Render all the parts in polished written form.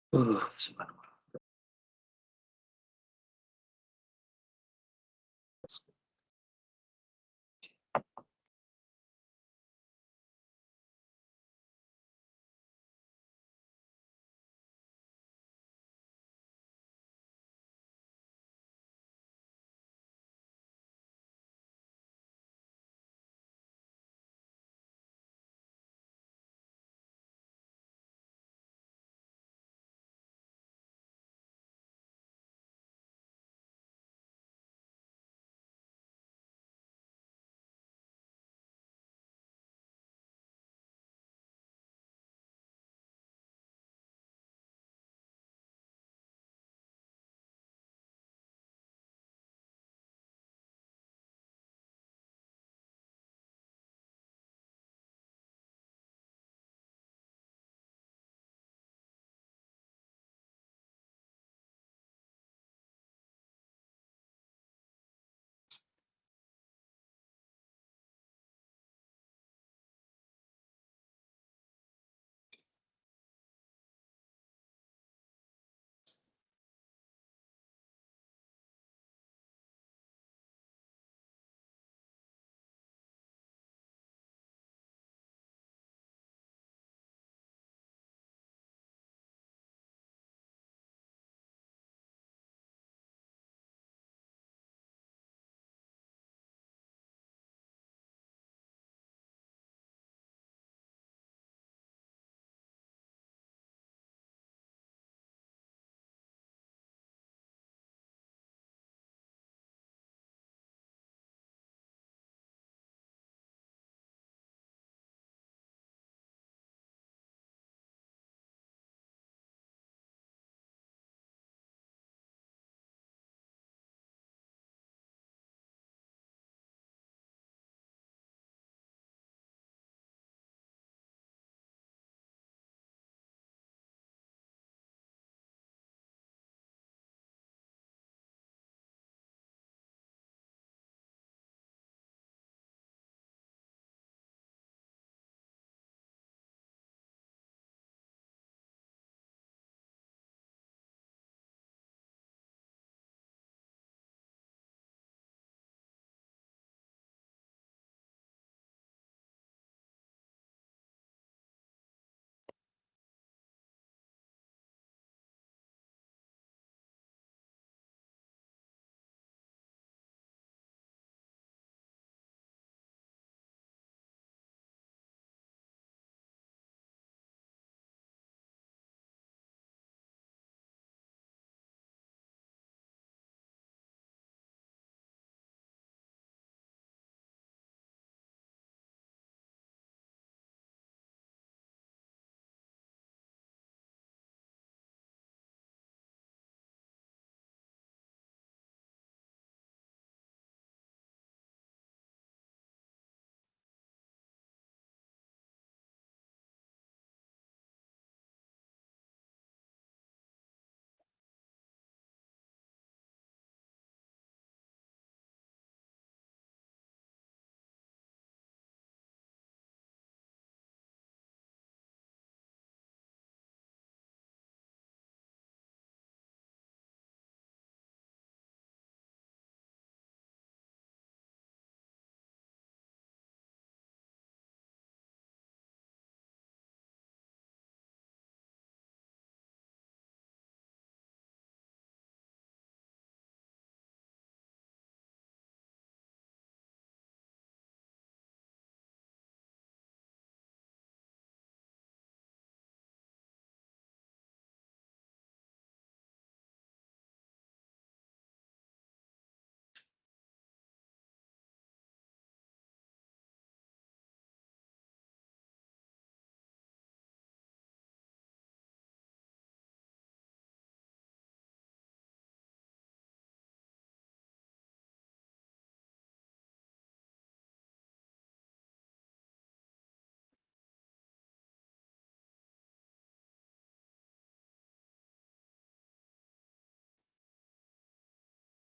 Subhanallah.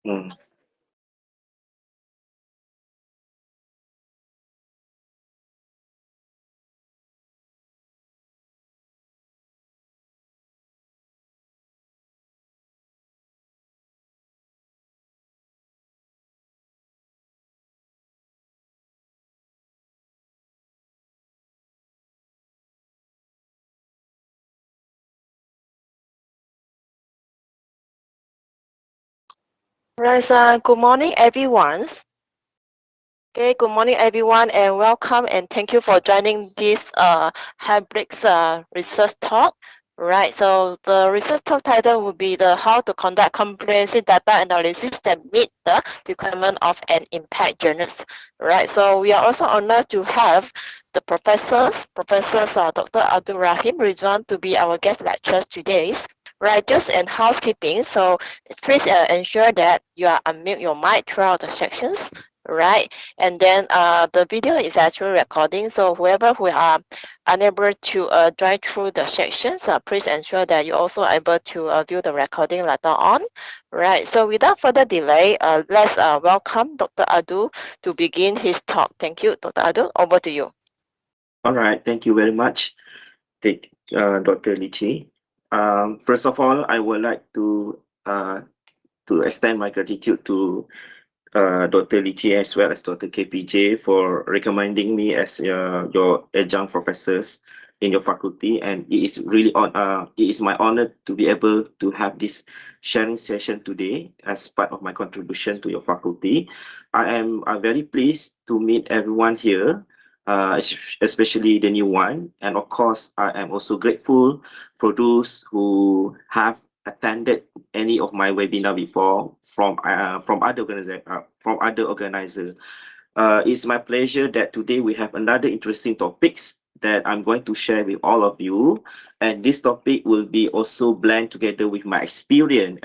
Hmm. Right, good morning, everyone. Okay, good morning, everyone, and welcome and thank you for joining this Hybrids research talk. Right, so the research talk title will be the how to conduct comprehensive data analysis that meet the requirement of an impact journalist. Right, so we are also honored to have the professors Dr. Abdul Rahim Rizwan to be our guest lecturers today. Right, just in housekeeping, so please ensure that you are unmute your mic throughout the sections, right? And then the video is actually recording, so whoever who are unable to drive through the sections, please ensure that you're also able to view the recording later on, right? So without further delay, let's welcome Dr. Adu to begin his talk. Thank you, Dr. Adu. Over to you. All right, thank you very much, Dr. Lichi. First of all, I would like to extend my gratitude to Dr. Lichi as well as Dr. KPJ for recommending me as your adjunct professors in your faculty, and it is my honor to be able to have this sharing session today as part of my contribution to your faculty. I am very pleased to meet everyone here, especially the new one, and of course I am also grateful for those who have attended any of my webinar before from other organizer. It's my pleasure that today we have another interesting topics that I'm going to share with all of you, and this topic will be also blend together with my experience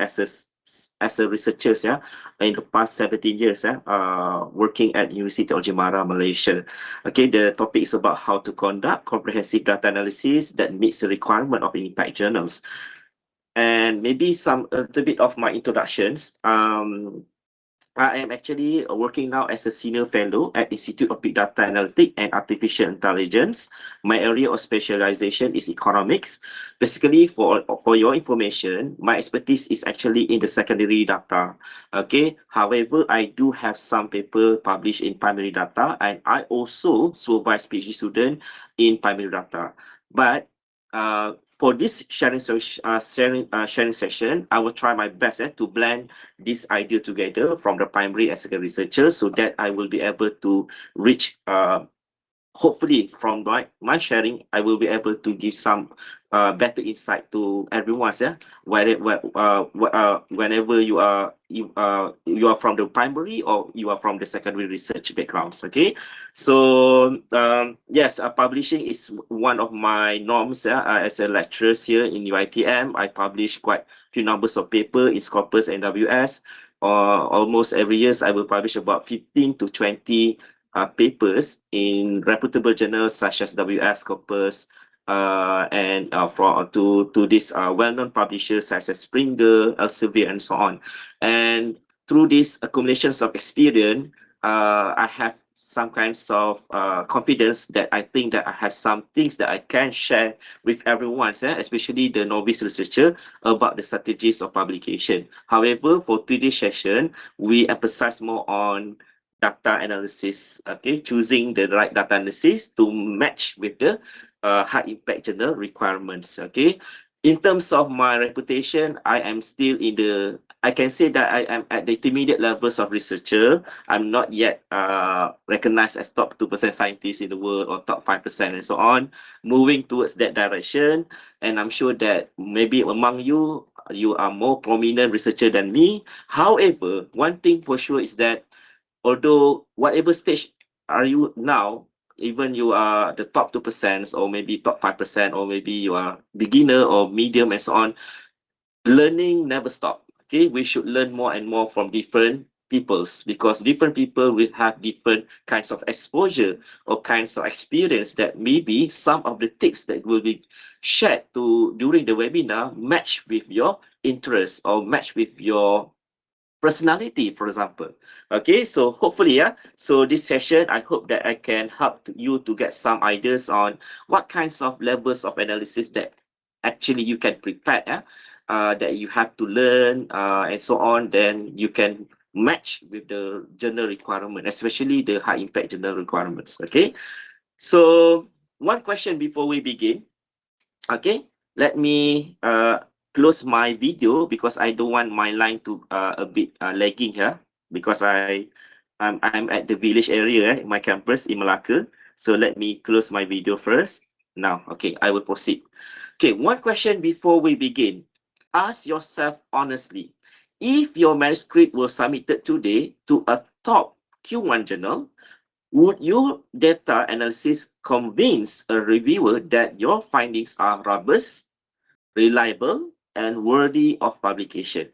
as a researcher, yeah, in the past 17 years, working at University of Jemara, Malaysia. Okay, the topic is about how to conduct comprehensive data analysis that meets the requirement of impact journals. And maybe a little bit of my introductions. I am actually working now as a senior fellow at Institute of Big Data Analytics and Artificial Intelligence. My area of specialization is economics. Basically, for your information, my expertise is actually in the secondary data. Okay. However, I do have some paper published in primary data, and I also supervise PhD student in primary data. But for this sharing session, I will try my best to blend this idea together from the primary and secondary researchers so that I will be able to reach hopefully from my sharing, I will be able to give some better insight to everyone. Yeah, whenever you are from the primary or you are from the secondary research backgrounds. Okay, so yes, publishing is one of my norms. Yeah, as a lecturer here in UiTM, I publish quite few numbers of paper in Scopus and WS. Almost every year, I will publish about 15 to 20 papers in reputable journals such as WS, Scopus, and to these well-known publishers such as Springer, Elsevier, and so on. And through these accumulations of experience, I have some kinds of confidence that I think that I have some things that I can share with everyone, especially the novice researcher, about the strategies of publication. However, for today's session, we emphasize more on data analysis, okay, choosing the right data analysis to match with the high impact journal requirements. Okay, in terms of my reputation, I am still I can say that I am at the intermediate levels of researcher. I'm not yet recognized as top 2% scientist in the world or top 5% and so on, moving towards that direction. And I'm sure that maybe among you, you are more prominent researcher than me. However, one thing for sure is that although whatever stage are you now, even you are the top 2% or maybe top 5%, or maybe you are beginner or medium and so on, learning never stop. Okay, we should learn more and more from different peoples, because different people will have different kinds of exposure or kinds of experience that maybe some of the tips that will be shared to during the webinar match with your interest or match with your personality, for example. Okay, so hopefully, so this session, I hope that I can help you to get some ideas on what kinds of levels of analysis that actually you can prepare, that you have to learn, and so on. Then you can match with the journal requirement, especially the high impact journal requirements. Okay, so one question before we begin. Okay, let me close my video because I don't want my line to a bit lagging here, because I'm at the village area, my campus in Malacca. So let me close my video first. Now, okay, I will proceed. Okay, one question before we begin. Ask yourself honestly, if your manuscript was submitted today to a top Q1 journal, would your data analysis convince a reviewer that your findings are robust, reliable, and worthy of publication?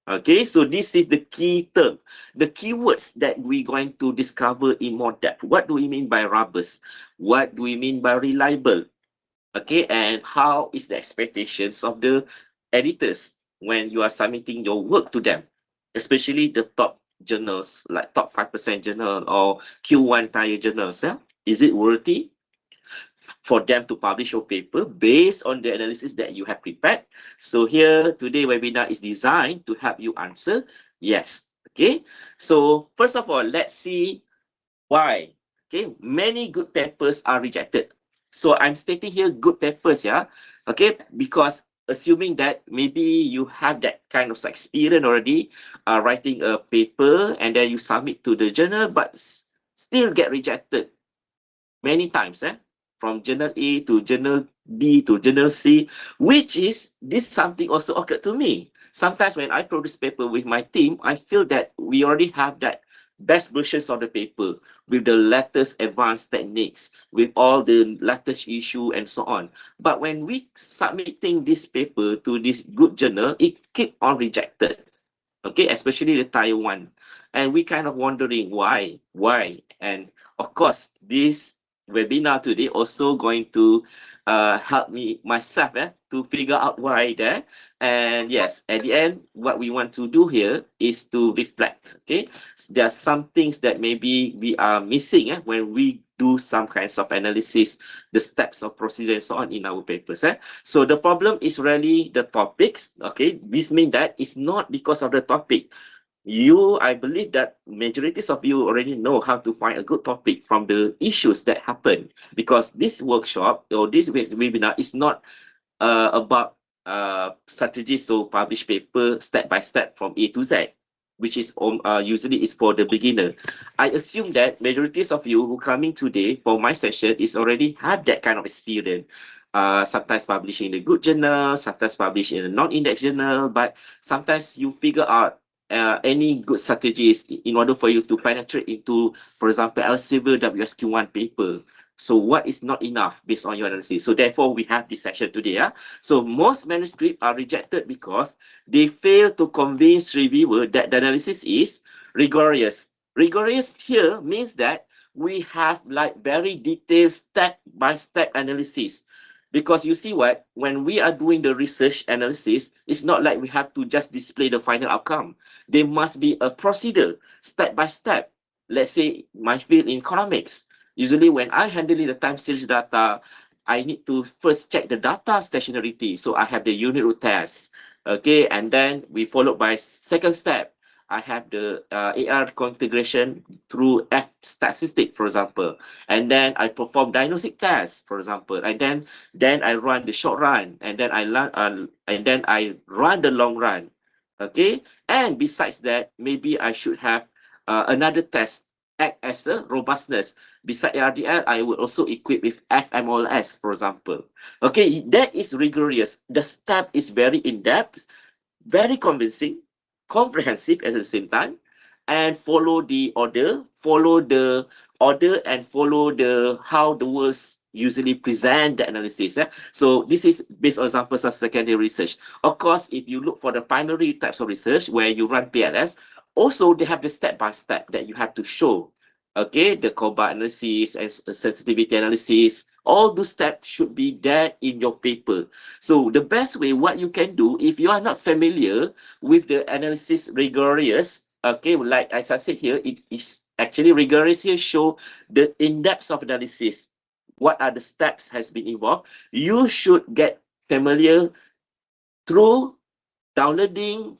Okay, so this is the key term, the keywords that we're going to discover in more depth. What do we mean by robust? What do we mean by reliable? Okay, and how is the expectations of the editors when you are submitting your work to them, especially the top journals like top 5% journal or Q1 tier journals? Is it worthy for them to publish your paper based on the analysis that you have prepared? So here today webinar is designed to help you answer yes. Okay, so first of all, let's see why. Okay, many good papers are rejected. So I'm stating here good papers, okay, because assuming that maybe you have that kind of experience already, writing a paper and then you submit to the journal, but still get rejected many times, from journal A to journal B to journal C, which is this something also occurred to me. Sometimes when I produce paper with my team, I feel that we already have that best versions of the paper with the latest advanced techniques, with all the latest issue and so on. But when we submitting this paper to this good journal, it keep on rejected. Okay, especially the Taiwan. And we kind of wondering why. And of course, this webinar today also going to help me myself to figure out why there. And yes, at the end, what we want to do here is to reflect. Okay, there are some things that maybe we are missing when we do some kinds of analysis, the steps of procedure and so on in our papers. So the problem is really the topics. Okay, this means that it's not because of the topic. I believe that majorities of you already know how to find a good topic from the issues that happen, because this workshop or this webinar is not about strategies to publish paper step by step from A to Z, which is usually is for the beginner. I assume that majorities of you who coming today for my session is already have that kind of experience. Sometimes publishing in a good journal, sometimes publish in a non-index journal, but sometimes you figure out any good strategies in order for you to penetrate into, for example, Elsevier WSQ1 paper. So what is not enough based on your analysis? So therefore, we have this session today. So most manuscripts are rejected because they fail to convince reviewer that the analysis is rigorous. Rigorous here means that we have like very detailed step-by-step analysis. Because you see what, when we are doing the research analysis, it's not like we have to just display the final outcome. There must be a procedure, step by step. Let's say my field in economics. Usually when I handle the time series data, I need to first check the data stationarity. So I have the unit root test. Okay, and then we followed by second step. I have the AR configuration through F statistic, for example. And then I perform diagnostic tests, for example. And then I run the short run, and then I run the long run. Okay, and besides that, maybe I should have another test act as a robustness. Beside ARDL, I would also equip with FMOLS, for example. Okay, that is rigorous. The step is very in-depth, very convincing, comprehensive at the same time, and follow the order, and follow the how the words usually present the analysis. So this is based on examples of secondary research. Of course, if you look for the primary types of research where you run PLS, also they have the step-by-step that you have to show. Okay, the COBA analysis and sensitivity analysis, All those steps should be there in your paper. So the best way, what you can do, if you are not familiar with the analysis rigorous, okay, like as I said here, it is actually rigorous here, show the in-depth of analysis. What are the steps has been involved? You should get familiar through downloading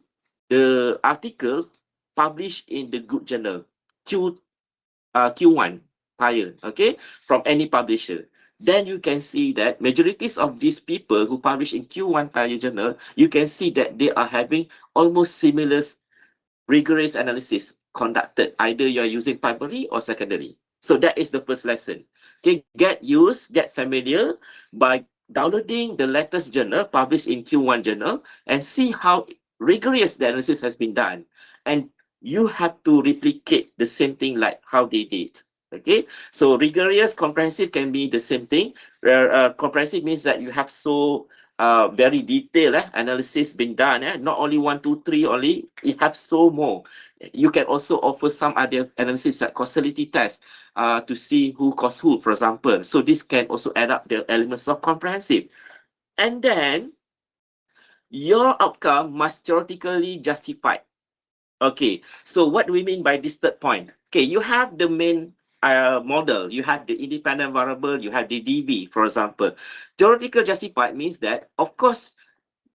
the article published in the Good Journal, Q1 prior, okay, from any publisher. Then you can see that majorities of these people who publish in Q1 Tire Journal, you can see that they are having almost similar rigorous analysis conducted, either you are using primary or secondary. So that is the first lesson. Okay, get used, get familiar by downloading the latest journal published in Q1 Journal and see how rigorous the analysis has been done. And you have to replicate the same thing like how they did. Okay, so rigorous, comprehensive can be the same thing. Comprehensive means that you have very detailed analysis been done. Not only 1, 2, 3 only, it have so more. You can also offer some other analysis like causality test to see who caused who, for example. So this can also add up the elements of comprehensive. And then your outcome must theoretically justify. Okay, so what do we mean by this third point? Okay, you have the main model, you have the independent variable, you have the DV, for example. Theoretical justified means that, of course,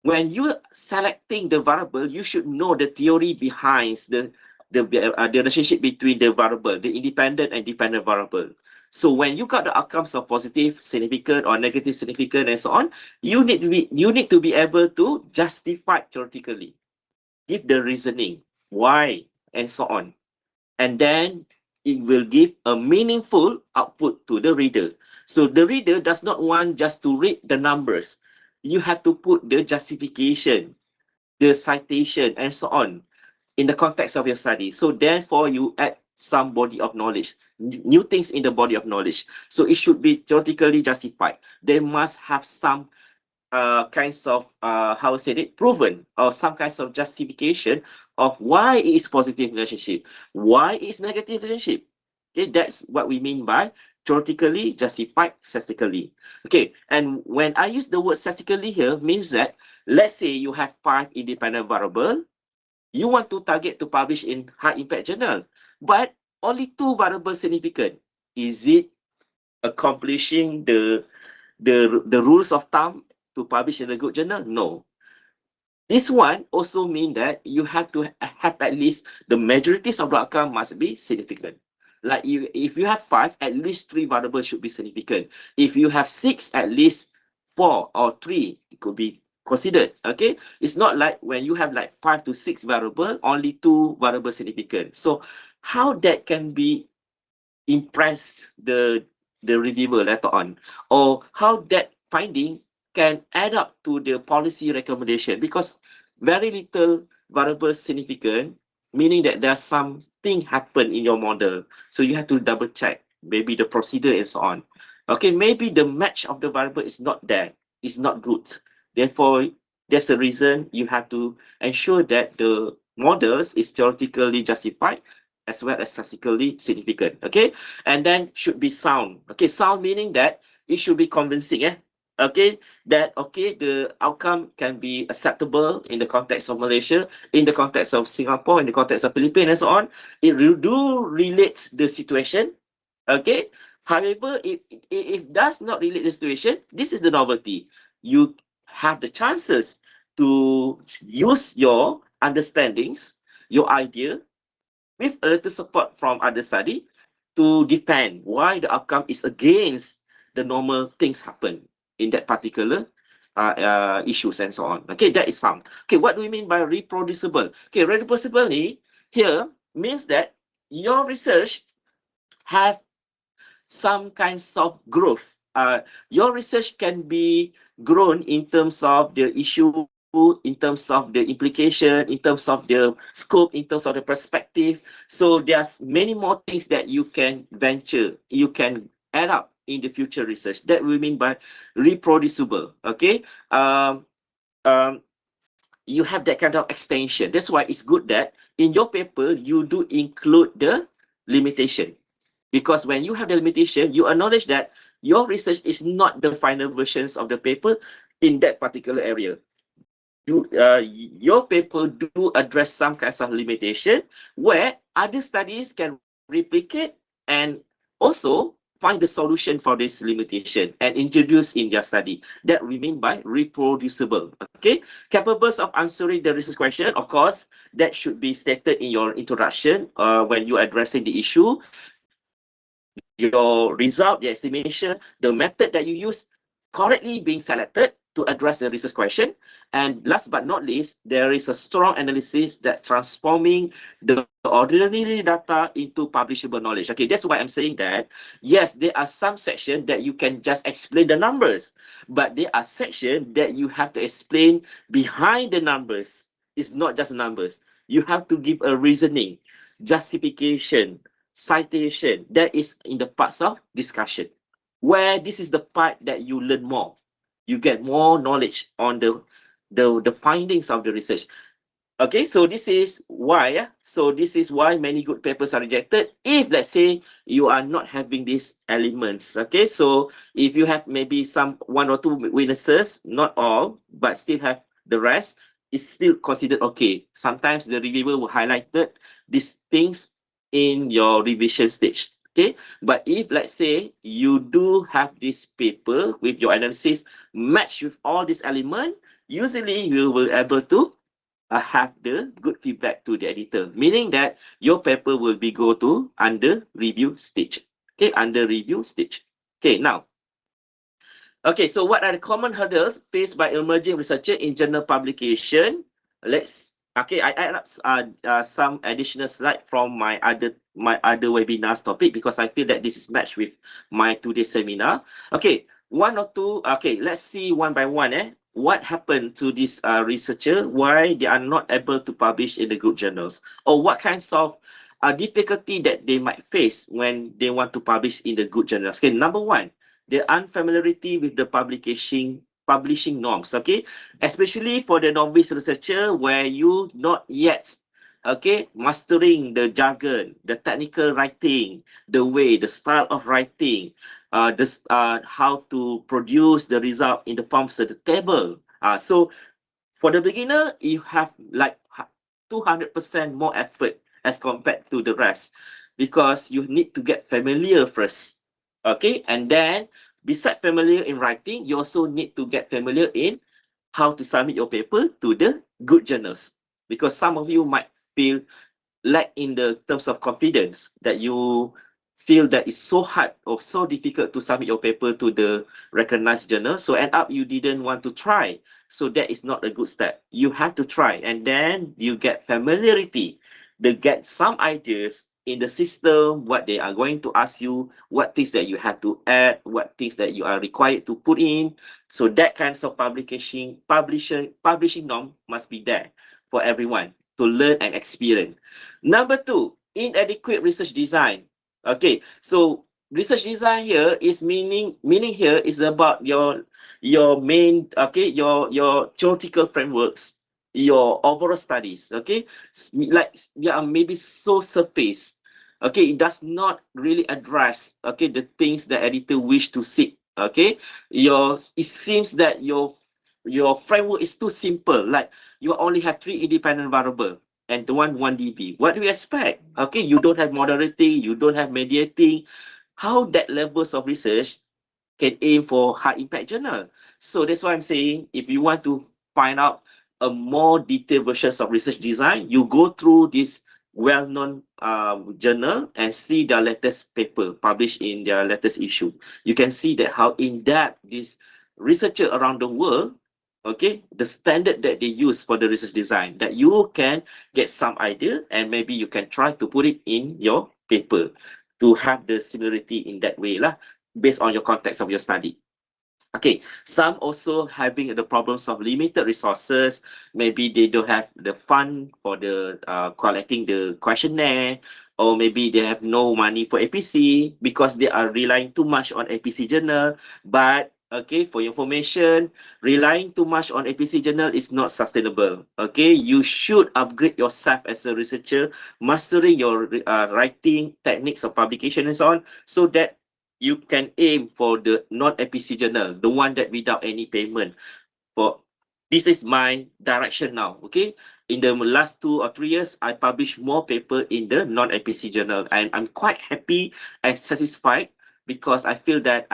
when you selecting the variable, you should know the theory behind the relationship between the variable, the independent and dependent variable. So when you got the outcomes of positive significant or negative significant and so on, you need to be able to justify theoretically, give the reasoning why and so on, and then it will give a meaningful output to the reader. So the reader does not want just to read the numbers. You have to put the justification, the citation, and so on in the context of your study. So therefore, you add some body of knowledge, new things in the body of knowledge. So it should be theoretically justified. They must have some kinds of how say it, proven, or some kinds of justification of why it is positive relationship, why it is negative relationship. Okay, that's what we mean by theoretically justified statistically. Okay, and when I use the word statistically here, means that let's say you have 5 independent variable, you want to target to publish in high impact journal, but only 2 variables significant. Is it accomplishing the rules of thumb to publish in a good journal? No. This one also means that you have to have at least the majorities of the outcome must be significant. Like if you have 5, at least 3 variables should be significant. If you have 6, at least 4 or 3 it could be considered. Okay, it's not like when you have like 5 to 6 variable, only 2 variables significant. So how that can be impress the reviewer later on, or how that finding can add up to the policy recommendation, because very little variable significant, meaning that there's something happen in your model. So you have to double check, maybe the procedure and so on. Okay, maybe the match of the variable is not there, is not good. Therefore, there's a reason you have to ensure that the models is theoretically justified as well as statistically significant. Okay, and then should be sound. Okay, sound meaning that it should be convincing. Okay, that okay, the outcome can be acceptable in the context of Malaysia, in the context of Singapore, in the context of Philippines, and so on. It do relate the situation. Okay, however, if does not relate the situation, this is the novelty. You have the chances to use your understandings, your idea, with a little support from other study, to defend why the outcome is against the normal things happen in that particular issues and so on. Okay, that is some. Okay, what do we mean by reproducible? Okay, reproducible here means that your research have some kinds of growth. Your research can be grown in terms of the issue, in terms of the implication, in terms of the scope, in terms of the perspective. So there's many more things that you can venture, you can add up in the future research. That we mean by reproducible. Okay, you have that kind of extension. That's why it's good that in your paper you do include the limitation, because when you have the limitation, you acknowledge that your research is not the final versions of the paper in that particular area. Your paper do address some kinds of limitation where other studies can replicate and also find the solution for this limitation and introduce in their study. That we mean by reproducible. Okay, capable of answering the research question. Of course, that should be stated in your introduction when you addressing the issue. Your result, the estimation, the method that you use correctly being selected to address the research question. And last but not least, there is a strong analysis that's transforming the ordinary data into publishable knowledge. Okay, that's why I'm saying that, yes, there are some sections that you can just explain the numbers, but there are sections that you have to explain behind the numbers. It's not just numbers. You have to give a reasoning, justification, citation. That is in the parts of discussion, where this is the part that you learn more. You get more knowledge on the findings of the research. Okay, so this is why. So this is why many good papers are rejected. If let's say you are not having these elements. Okay, so if you have maybe some one or two witnesses, not all, but still have the rest, is still considered okay. Sometimes the reviewer will highlight these things in your revision stage. Okay, but if let's say you do have this paper with your analysis matched with all these elements, usually you will able to have the good feedback to the editor, meaning that your paper will be go to under review stage. Okay, under review stage. Okay, now. Okay, so what are the common hurdles faced by emerging researcher in journal publication? I add up some additional slide from my other webinars topic because I feel that this is matched with my today's seminar. Okay, one or two. Okay, let's see one by one. What happened to this researcher? Why they are not able to publish in the good journals, or what kinds of difficulty that they might face when they want to publish in the good journals? Okay, number one, the unfamiliarity with the publishing norms. Okay, especially for the novice researcher where you not yet mastering the jargon, the technical writing, the style of writing, how to produce the result in the forms of the table. So for the beginner, you have like 200% more effort as compared to the rest, because you need to get familiar first. Okay, and then beside familiar in writing, you also need to get familiar in how to submit your paper to the good journals, because some of you might feel lack in the terms of confidence, that you feel that it's so hard or so difficult to submit your paper to the recognized journal, so end up you didn't want to try. So that is not a good step. You have to try, and then you get familiarity, they get some ideas in the system, what they are going to ask you, what things that you have to add, what things that you are required to put in. So that kinds of publishing norm must be there for everyone to learn and experience. Number two, inadequate research design. Okay, so research design here is meaning here is about your main, your theoretical frameworks, your overall studies. Okay, like maybe so surface. Okay, it does not really address the things the editor wish to see. Okay, it seems that your framework is too simple, like you only have 3 independent variable and the one DB. What do you expect? Okay, you don't have moderating, you don't have mediating. How that levels of research can aim for high impact journal? So that's why I'm saying, if you want to find out a more detailed versions of research design, you go through this well-known journal and see the latest paper published in their latest issue. You can see that how in-depth this researcher around the world, the standard that they use for the research design, that you can get some idea and maybe you can try to put it in your paper to have the similarity in that way lah, based on your context of your study. Okay, some also having the problems of limited resources. Maybe they don't have the fund for the collecting the questionnaire, or maybe they have no money for APC because they are relying too much on APC journal. But for your information, relying too much on APC journal is not sustainable. Okay, you should upgrade yourself as a researcher, mastering your writing techniques of publication and so on, so that you can aim for the non-APC journal, the one that without any payment. For this is my direction now. Okay, in the last 2 or 3 years, I publish more paper in the non-APC journal, and I'm quite happy and satisfied because I feel that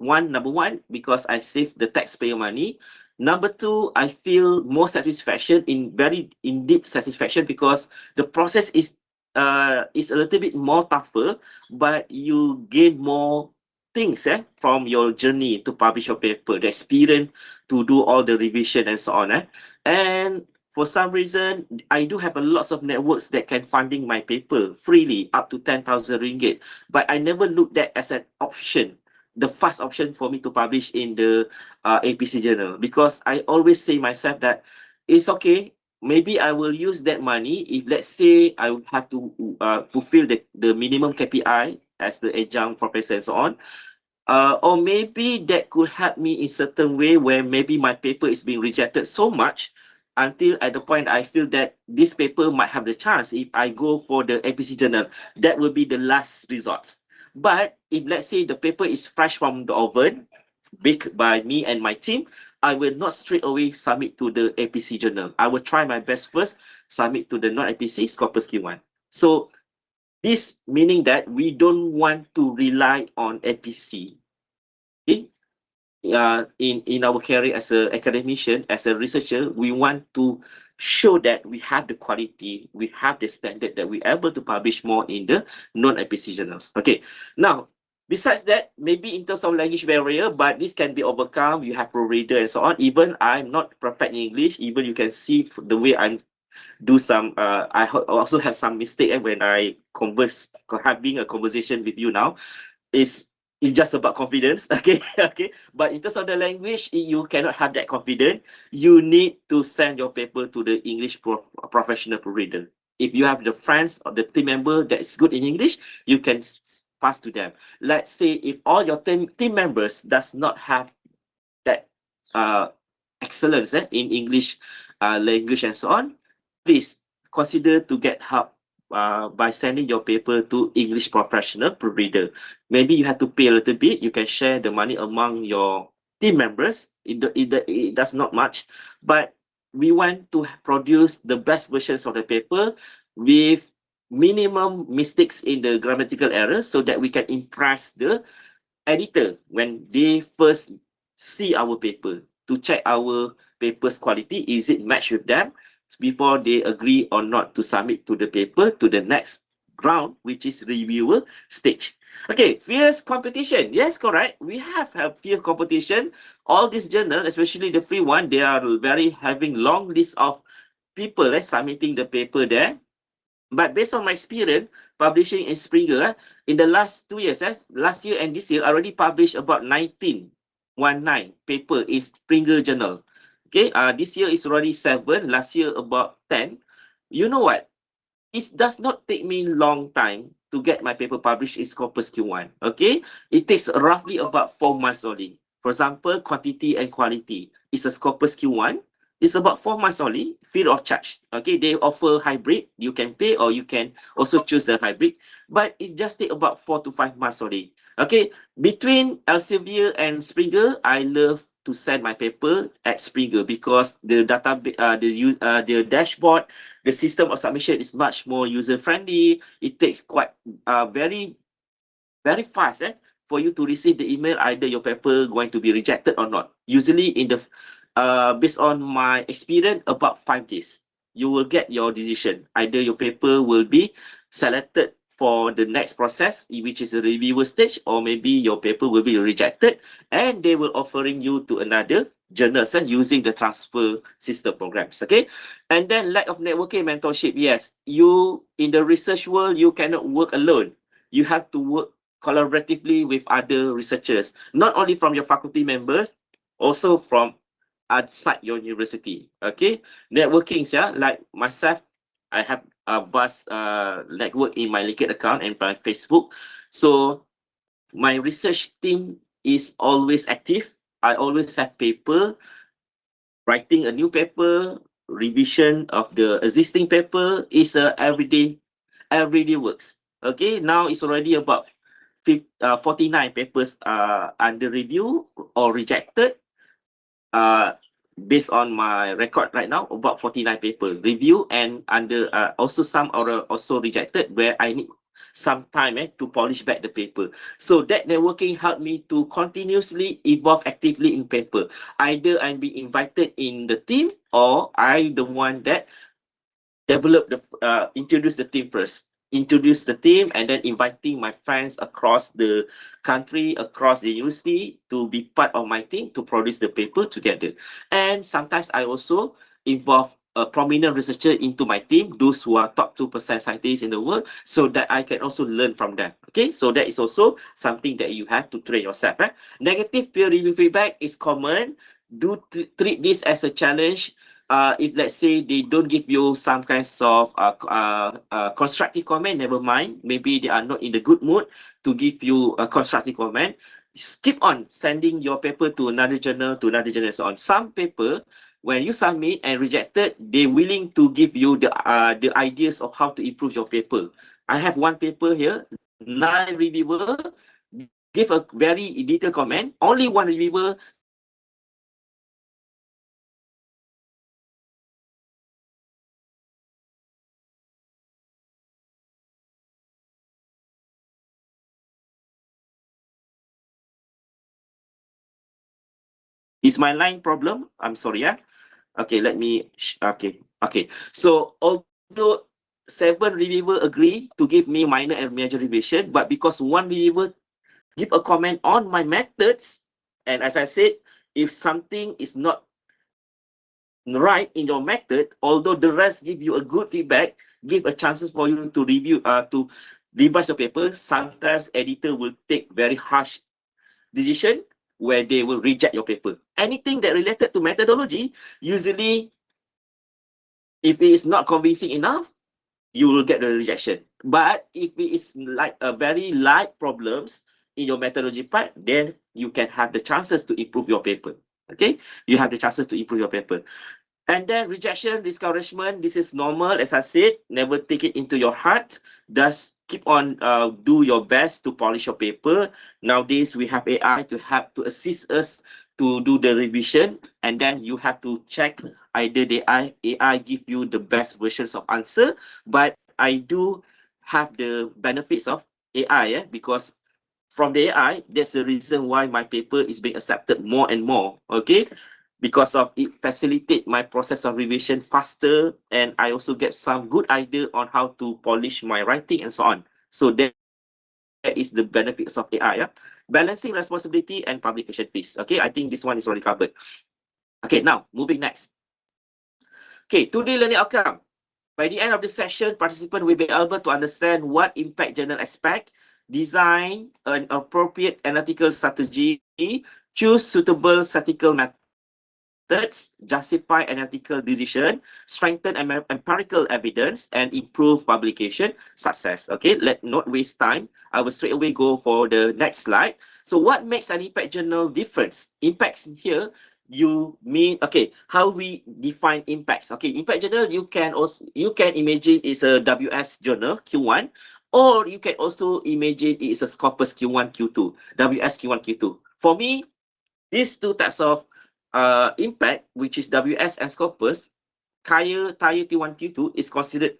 number one, because I save the taxpayer money. Number two, I feel more satisfaction, in deep satisfaction, because the process is a little bit more tougher, but you gain more things from your journey to publish your paper, the experience to do all the revision and so on. And for some reason, I do have a lots of networks that can funding my paper freely up to 10,000 ringgit. But I never looked at as an option, the first option for me to publish in the APC journal, because I always say myself that it's okay. Maybe I will use that money if, let's say, I have to fulfill the minimum KPI as the adjunct professor and so on. Or maybe that could help me in certain way where maybe my paper is being rejected so much until at the point I feel that this paper might have the chance if I go for the APC journal. That will be the last resort. But if, let's say, the paper is fresh from the oven, baked by me and my team, I will not straight away submit to the APC journal. I will try my best first, submit to the non-APC Scopus Q1. So this meaning that we don't want to rely on APC. Okay? In our career as an academician, as a researcher, we want to show that we have the quality, we have the standard, that we're able to publish more in the non-APC journals. Okay, now, besides that, maybe in terms of language barrier, but this can be overcome. You have ProReader and so on. Even I'm not perfect in English, even you can see the way I'm do some I also have some mistake when I having a conversation with you now. It's just about confidence. Okay. Okay, but in terms of the language, you cannot have that confidence. You need to send your paper to the English professional reader. If you have the friends or the team member that is good in English, you can pass to them. Let's say if all your team members does not have that excellence in English language and so on, please consider to get help by sending your paper to English professional proofreader. Maybe you have to pay a little bit. You can share the money among your team members. It does not much, but we want to produce the best versions of the paper with minimum mistakes in the grammatical errors, so that we can impress the editor when they first see our paper, to check our paper's quality. Is it matched with them before they agree or not to submit to the paper to the next round, which is reviewer stage. Okay, fierce competition. Yes, correct. We have fierce competition. All these journals, especially the free one, they are very having long list of people submitting the paper there. But based on my experience publishing in Springer, in the last 2 years, last year and this year, I already published about 19 paper in Springer Journal. Okay, this year is already 7, last year about 10. You know what? It does not take me long time to get my paper published in Scopus Q1. Okay, it takes roughly about 4 months only. For example, quantity and quality is a Scopus Q1. It's about 4 months only, free of charge. Okay, they offer hybrid. You can pay or you can also choose the hybrid, but it just take about 4 to 5 months only. Okay, between Elsevier and Springer, I love to send my paper at Springer because the the dashboard, the system of submission is much more user friendly. It takes quite very fast for you to receive the email either your paper going to be rejected or not. Usually in the based on my experience, about 5 days you will get your decision. Either your paper will be selected for the next process, which is a reviewer stage, or maybe your paper will be rejected and they will offering you to another journals using the transfer system programs. Okay, and then lack of networking mentorship. Yes, you in the research world, you cannot work alone. You have to work collaboratively with other researchers, not only from your faculty members, also from outside your university. Okay, networking, like myself, I have a vast network in my LinkedIn account and my Facebook. So my research team is always active. I always have paper, writing a new paper, revision of the existing paper is a everyday works. Okay, now it's already about 49 papers under review or rejected. Based on my record right now, about 49 papers review and under also some are also rejected where I need some time to polish back the paper. So that networking helped me to continuously evolve actively in paper. Either I'm being invited in the team or I the one that develop the introduce the team first. Introduce the team and then inviting my friends across the country, across the university to be part of my team to produce the paper together. And sometimes I also involve a prominent researcher into my team, those who are top 2% scientists in the world, so that I can also learn from them. Okay, so that is also something that you have to train yourself. Negative peer review feedback is common. Do treat this as a challenge. If let's say they don't give you some kinds of constructive comment, never mind. Maybe they are not in the good mood to give you a constructive comment. Keep on sending your paper to another journal, and so on. Some paper, when you submit and rejected, they're willing to give you the ideas of how to improve your paper. I have one paper here, 9 reviewer give a very detailed comment. Only one reviewer is my line problem. I'm sorry, Okay, let me, okay. So although 7 reviewer agree to give me minor and major revision, but because one reviewer give a comment on my methods, and as I said, if something is not right in your method, although the rest give you a good feedback, give a chances for you to review, to revise your paper, sometimes editor will take very harsh decision where they will reject your paper. Anything that related to methodology, usually if it is not convincing enough, you will get the rejection. But if it is like a very light problems in your methodology part, then you can have the chances to improve your paper. Okay, you have the chances to improve your paper. And then rejection, discouragement, this is normal. As I said, never take it into your heart. Just keep on do your best to polish your paper. Nowadays, we have AI to help to assist us to do the revision. And then you have to check either the AI give you the best versions of answer. But I do have the benefits of AI because from the AI, that's the reason why my paper is being accepted more and more. Okay, because of it facilitate my process of revision faster, and I also get some good idea on how to polish my writing and so on. So that is the benefits of AI. Balancing responsibility and publication fees. Okay, I think this one is already covered. Okay, now moving next. Okay, today learning outcome. By the end of the session, participants will be able to understand what impact journal expect, design an appropriate analytical strategy, choose suitable statistical methods, justify analytical decision, strengthen empirical evidence, and improve publication success. Okay, let's not waste time. I will straight away go for the next slide. So what makes an impact journal difference? Impacts here, you mean, okay, how we define impacts. Okay, impact journal, you can imagine it's a WS journal Q1, or you can also imagine it's a Scopus Q1 Q2, WS Q1 Q2. For me, these two types of impact, which is WS and Scopus, Kaya T1 Q2 is considered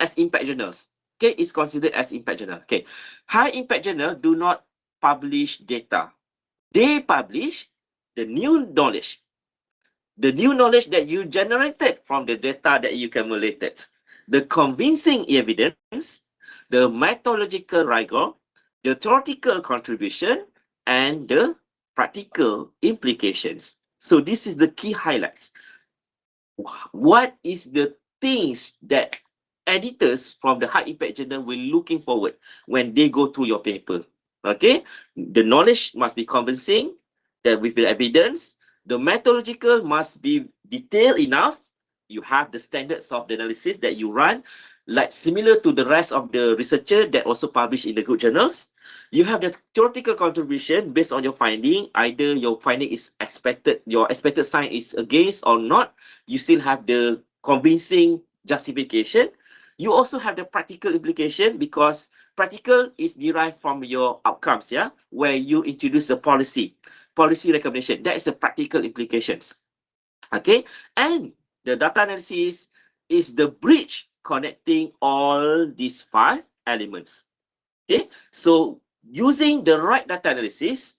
as impact journals. Okay, it's considered as impact journal. Okay, high impact journal do not publish data. They publish the new knowledge. The new knowledge that you generated from the data that you accumulated. The convincing evidence, the methodological rigor, the theoretical contribution, and the practical implications. So this is the key highlights. What is the things that editors from the high impact journal will looking forward when they go through your paper? Okay, the knowledge must be convincing, that with the evidence, the methodological must be detailed enough. You have the standards of the analysis that you run, like similar to the rest of the researcher that also published in the good journals. You have the theoretical contribution based on your finding. Either your finding is expected, your expected sign is against or not. You still have the convincing justification. You also have the practical implication, because practical is derived from your outcomes, yeah, where you introduce the policy recommendation. That is the practical implications. Okay, and the data analysis is the bridge connecting all these 5 elements. Okay, so using the right data analysis,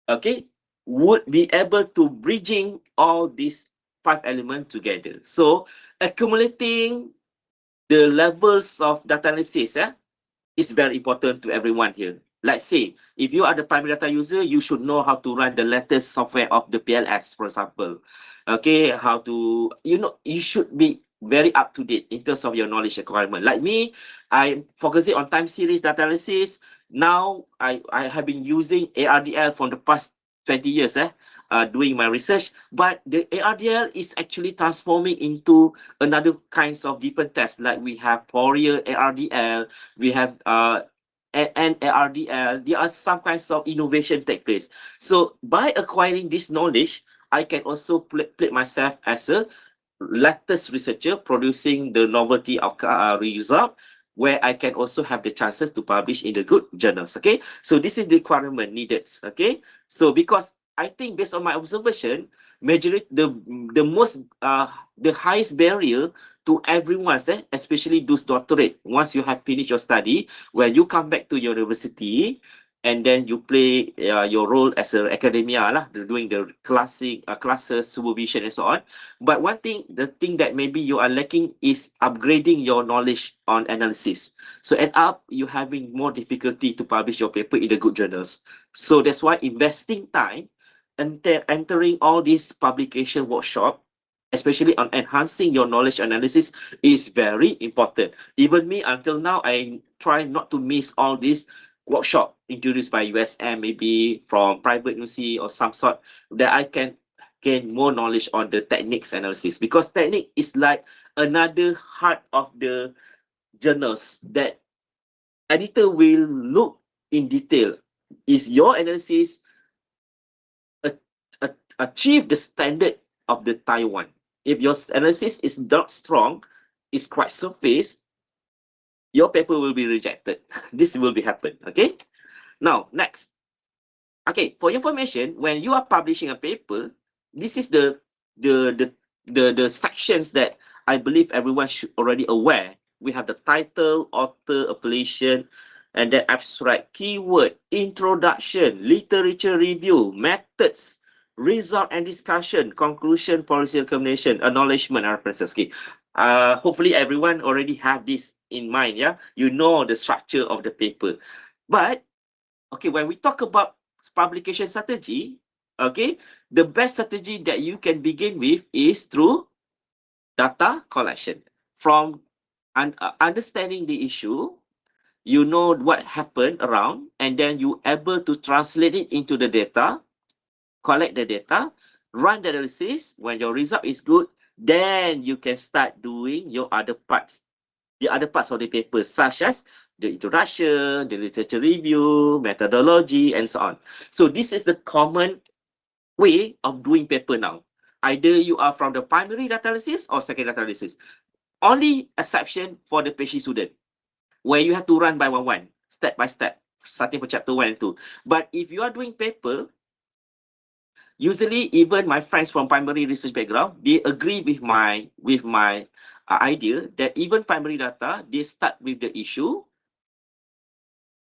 okay, would be able to bridging all these 5 elements together. So accumulating the levels of data analysis is very important to everyone here. Let's say, if you are the primary data user, you should know how to run the latest software of the PLS, for example. Okay, how to, you should be very up to date in terms of your knowledge requirement. Like me, I'm focusing on time series data analysis. Now, I have been using ARDL for the past 20 years, doing my research. But the ARDL is actually transforming into another kinds of different tests. Like we have Fourier ARDL, we have and ARDL. There are some kinds of innovation take place. So by acquiring this knowledge, I can also play myself as a latest researcher producing the novelty of result, where I can also have the chances to publish in the good journals. Okay, so this is the requirement needed. Okay, so because I think based on my observation, majority the highest barrier to everyone, especially those doctorate, once you have finished your study, when you come back to your university, and then you play your role as an academia lah, doing the classes, supervision and so on. But the thing that maybe you are lacking is upgrading your knowledge on analysis. So end up you having more difficulty to publish your paper in the good journals. So that's why investing time and entering all these publication workshop, especially on enhancing your knowledge analysis, is very important. Even me, until now, I try not to miss all these workshop introduced by USM, maybe from private university or some sort, that I can gain more knowledge on the techniques analysis, because technique is like another heart of the journals that editor will look in detail. Is your analysis achieve the standard of the Taiwan? If your analysis is not strong, is quite surface, your paper will be rejected. This will be happen. Okay. Now next. Okay, for information, when you are publishing a paper, this is the sections that I believe everyone should already aware. We have the title, author, affiliation, and then abstract, keyword, introduction, literature review, methods, result and discussion, conclusion, policy recommendation, acknowledgement, and references. Okay. Hopefully everyone already have this in mind. Yeah, you know the structure of the paper. But okay, when we talk about publication strategy, okay, the best strategy that you can begin with is through data collection. From understanding the issue, you know what happened around, and then you able to translate it into the data, collect the data, run the analysis. When your result is good, then you can start doing your other parts, the other parts of the paper, such as the introduction, the literature review, methodology, and so on. So this is the common way of doing paper now. Either you are from the primary data analysis or secondary data analysis. Only exception for the PhD student, where you have to run by one, step by step, starting from chapter 1 and 2. But if you are doing paper, usually even my friends from primary research background, they agree with my idea that even primary data, they start with the issue,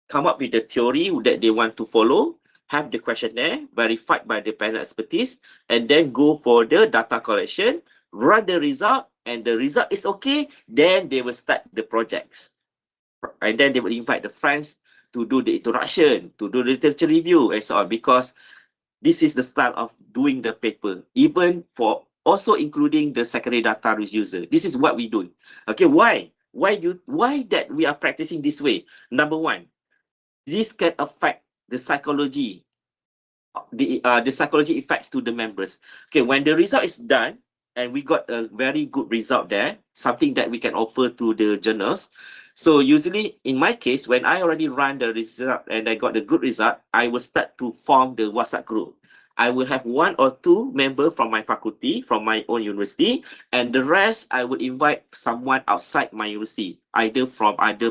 come up with the theory that they want to follow, have the questionnaire verified by the panel expertise, and then go for the data collection, run the result, and the result is okay, then they will start the projects. And then they will invite the friends to do the introduction, to do the literature review, and so on, because this is the style of doing the paper, even for also including the secondary data user. This is what we do. Okay, why that we are practicing this way? Number one, this can affect the psychology, the psychology effects to the members. Okay, when the result is done and we got a very good result there, something that we can offer to the journals. So usually in my case, when I already run the result and I got the good result, I will start to form the WhatsApp group. I will have 1 or 2 members from my faculty, from my own university, and the rest I will invite someone outside my university, either from other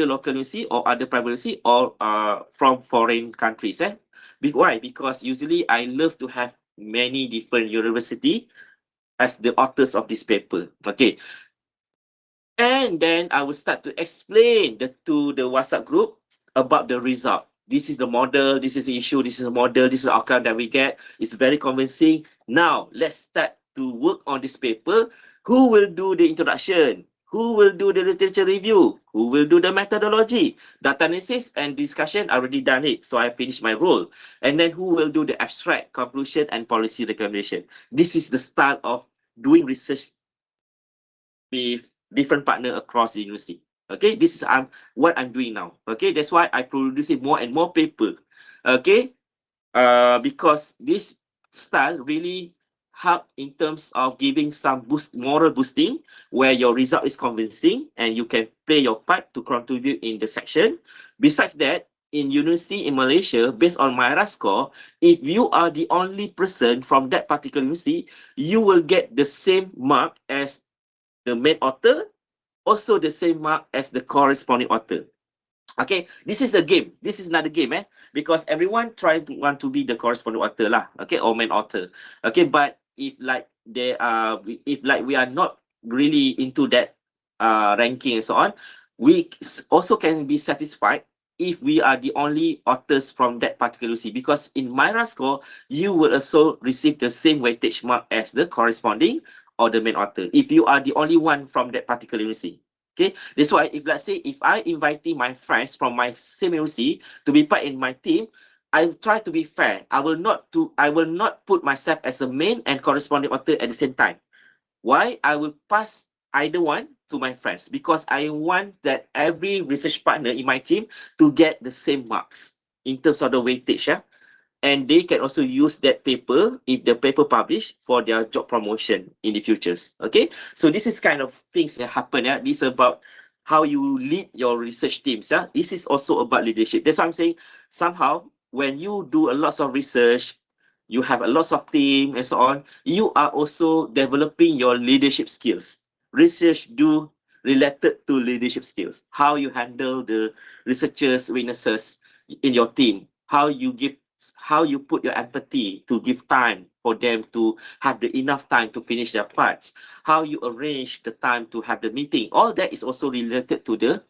local university or other private university or from foreign countries. Why? Because usually I love to have many different university as the authors of this paper. Okay. And then I will start to explain to the WhatsApp group about the result. This is the model, this is the issue, this is the model, this is the outcome that we get. It's very convincing. Now, let's start to work on this paper. Who will do the introduction? Who will do the literature review? Who will do the methodology? Data analysis and discussion, I already done it. So I finished my role. And then who will do the abstract, conclusion, and policy recommendation? This is the style of doing research with different partner across the university. Okay, this is what I'm doing now. Okay, that's why I producing more and more paper. Okay, because this style really help in terms of giving some moral boosting, where your result is convincing and you can play your part to contribute in the section. Besides that, in university in Malaysia, based on Myra score, if you are the only person from that particular university, you will get the same mark as the main author, also the same mark as the corresponding author. Okay, this is the game. This is not a game, because everyone want to be the corresponding author lah, okay, or main author. Okay, but if like we are not really into that ranking and so on, we also can be satisfied if we are the only authors from that particular university, because in Myra score, you will also receive the same weightage mark as the corresponding or the main author if you are the only one from that particular university. Okay, that's why if let's say if I inviting my friends from my same university to be part in my team, I try to be fair. I will not put myself as a main and corresponding author at the same time. Why? I will pass either one to my friends, because I want that every research partner in my team to get the same marks in terms of the weightage. And they can also use that paper, if the paper published, for their job promotion in the futures. Okay, so this is kind of things that happen. This is about how you lead your research teams. This is also about leadership. That's why I'm saying somehow when you do a lot of research, you have a lot of team and so on, you are also developing your leadership skills. Research do related to leadership skills, how you handle the researchers, witnesses in your team, how you put your empathy to give time for them to have the enough time to finish their parts, how you arrange the time to have the meeting. All that is also related to the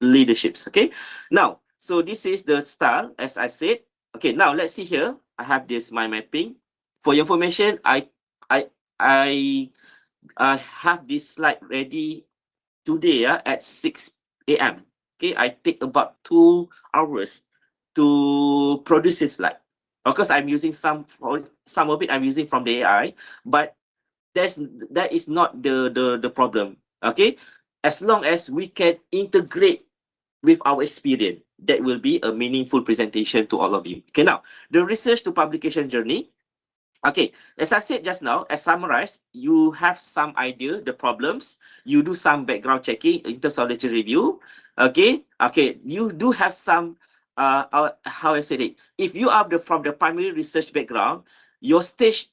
leaderships. Okay, now, so this is the style, as I said. Okay, now let's see here. I have this my mapping. For your information, I have this slide ready today at 6 a.m. Okay, I take about 2 hours to produce this slide. Of course, I'm using some of it I'm using from the AI, but that is not the problem. Okay, as long as we can integrate with our experience, that will be a meaningful presentation to all of you. Okay, now the research to publication journey. Okay, as I said just now, as summarized, you have some idea, the problems, you do some background checking in terms of literature review. Okay, you do have some, how I said it, if you are from the primary research background, your stage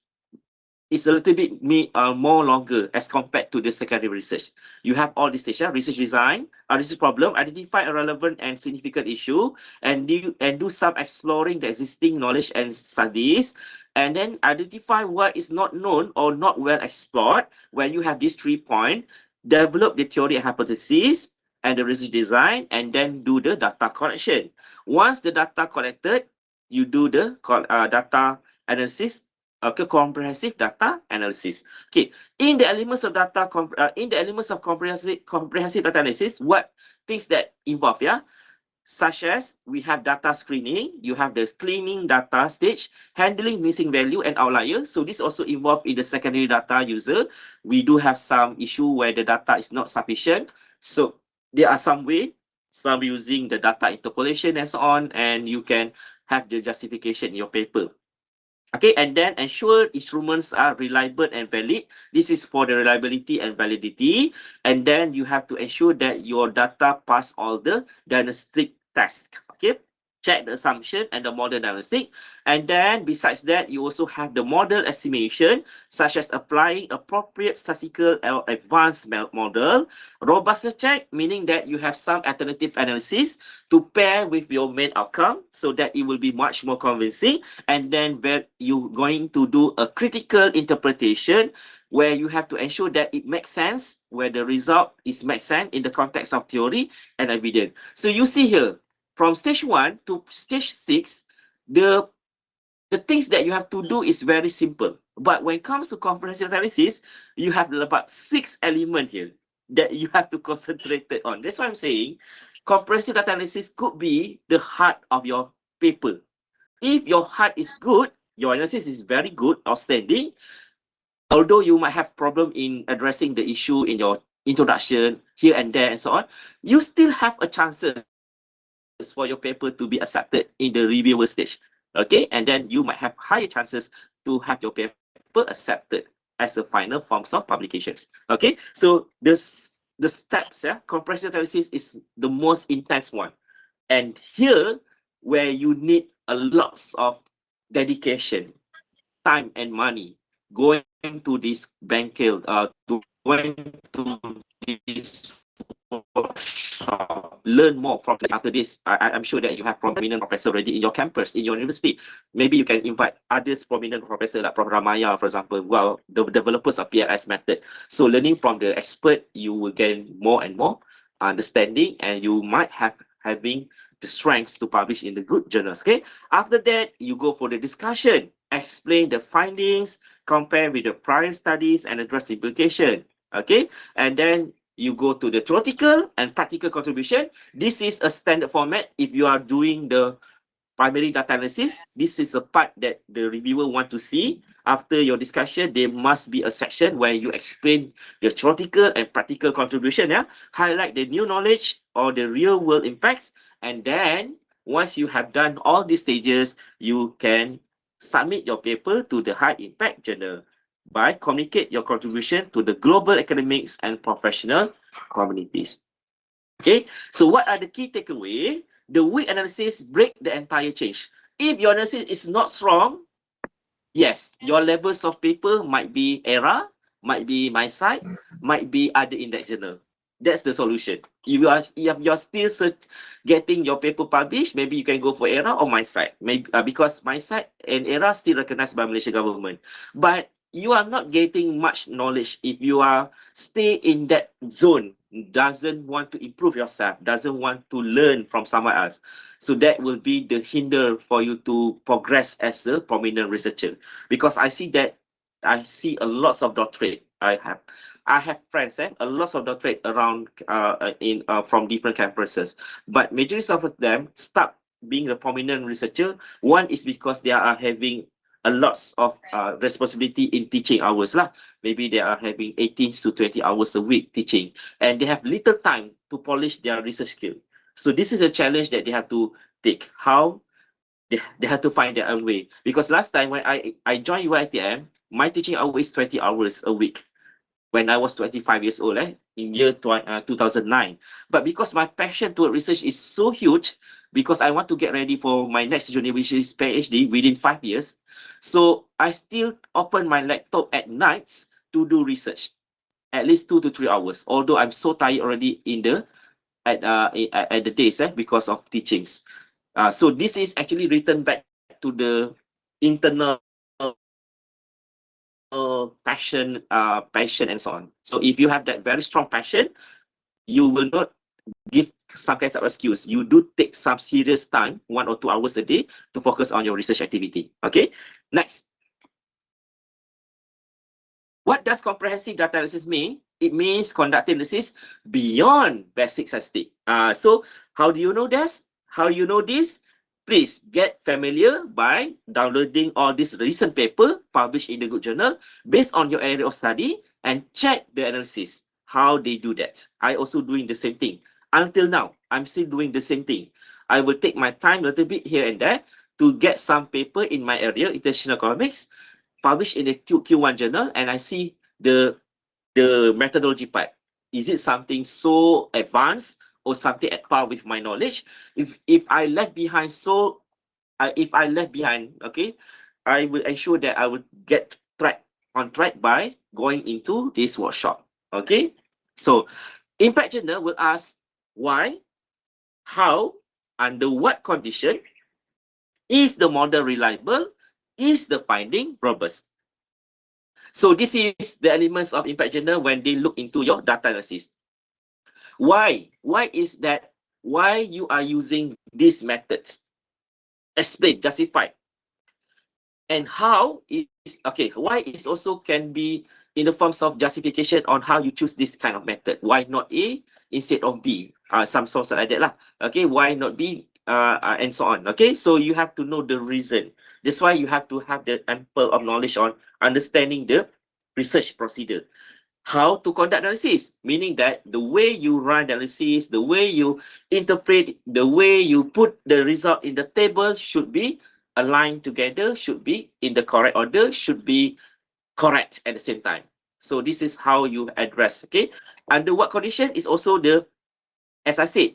is a little bit more longer as compared to the secondary research. You have all this stage, research design, research problem, identify a relevant and significant issue, and do some exploring the existing knowledge and studies, and then identify what is not known or not well explored. When you have these 3 points, develop the theory and hypothesis and the research design, and then do the data collection. Once the data collected, you do the data analysis. Okay, comprehensive data analysis. Okay, in the elements of comprehensive data analysis, what things that involve, such as we have data screening, you have the cleaning data stage, handling missing value and outlier. So this also involved in the secondary data user. We do have some issue where the data is not sufficient. So there are some using the data interpolation and so on, and you can have the justification in your paper. Okay, and then ensure instruments are reliable and valid. This is for the reliability and validity. And then you have to ensure that your data pass all the diagnostic tests. Okay, check the assumption and the model diagnostic. And then besides that, you also have the model estimation, such as applying appropriate statistical or advanced model. Robustness check, meaning that you have some alternative analysis to pair with your main outcome so that it will be much more convincing. And then where you're going to do a critical interpretation where you have to ensure that it makes sense, where the result is makes sense in the context of theory and evidence. So you see here, from stage 1 to stage 6, the things that you have to do is very simple. But when it comes to comprehensive analysis, you have about 6 elements here that you have to concentrate on. That's why I'm saying comprehensive data analysis could be the heart of your paper. If your heart is good, your analysis is very good, outstanding, although you might have problem in addressing the issue in your introduction here and there and so on, you still have a chances for your paper to be accepted in the reviewer stage. Okay, and then you might have higher chances to have your paper accepted as the final forms of publications. Okay, so the steps, comprehensive analysis is the most intense one. And here, where you need a lot of dedication, time and money, going to this banquet, going to this workshop, learn more from this. After this, I'm sure that you have prominent professors already in your campus, in your university. Maybe you can invite others prominent professors like Prof. Ramaya, for example, who are the developers of PLS method. So learning from the expert, you will gain more and more understanding, and you might have having the strengths to publish in the good journals. Okay. After that, you go for the discussion, explain the findings, compare with the prior studies, and address implication. Okay, and then you go to the theoretical and practical contribution. This is a standard format. If you are doing the primary data analysis, this is a part that the reviewer want to see. After your discussion, there must be a section where you explain the theoretical and practical contribution, highlight the new knowledge or the real world impacts. And then once you have done all these stages, you can submit your paper to the high impact journal by communicate your contribution to the global academics and professional communities. Okay, so what are the key takeaway? The weak analysis break the entire change. If your analysis is not strong, yes, your levels of paper might be ERA, might be MySite, might be other index journal. That's the solution. If you're still getting your paper published, maybe you can go for ERA or MySite. Maybe because MySite and ERA still recognized by Malaysian government. But you are not getting much knowledge if you are stay in that zone, doesn't want to improve yourself, doesn't want to learn from someone else. So that will be the hinder for you to progress as a prominent researcher. Because I see a lot of doctorate. I have friends, a lot of doctorate around from different campuses, but majority of them stop being a prominent researcher. One is because they are having a lot of responsibility in teaching hours lah. Maybe they are having 18 to 20 hours a week teaching, and they have little time to polish their research skill. So this is a challenge that they have to take. How they have to find their own way. Because last time when I joined UiTM, my teaching hour is 20 hours a week. When I was 25 years old, in year 2009. But because my passion toward research is so huge, because I want to get ready for my next journey, which is PhD within 5 years. So I still open my laptop at nights to do research, at least 2 to 3 hours. Although I'm so tired already at the days because of teachings. So this is actually written back to the internal passion and so on. So if you have that very strong passion, you will not give some kinds of excuse. You do take some serious time, 1 or 2 hours a day, to focus on your research activity. Okay, next. What does comprehensive data analysis mean? It means conducting analysis beyond basic statistics. So how do you know this? How do you know this? Please get familiar by downloading all this recent paper published in the good journal based on your area of study, and check the analysis, how they do that. I also doing the same thing. Until now, I'm still doing the same thing. I will take my time a little bit here and there to get some paper in my area, international economics, published in the Q1 journal, and I see the methodology part. Is it something so advanced, or something at par with my knowledge. If I left behind, okay, I will ensure that I will get on track by going into this workshop. Okay, so impact journal will ask why, how, under what condition, is the model reliable, is the finding robust. So this is the elements of impact journal when they look into your data analysis. Why is that? Why you are using these methods? Explain, justify. And how is, okay, why is also can be in the forms of justification on how you choose this kind of method. Why not A instead of B? Some source like that lah. Okay, why not B? And so on. Okay, so you have to know the reason. That's why you have to have the ample of knowledge on understanding the research procedure. How to conduct analysis, meaning that the way you run analysis, the way you interpret, the way you put the result in the table should be aligned together, should be in the correct order, should be correct at the same time. So this is how you address. Okay, under what condition is also the, as I said,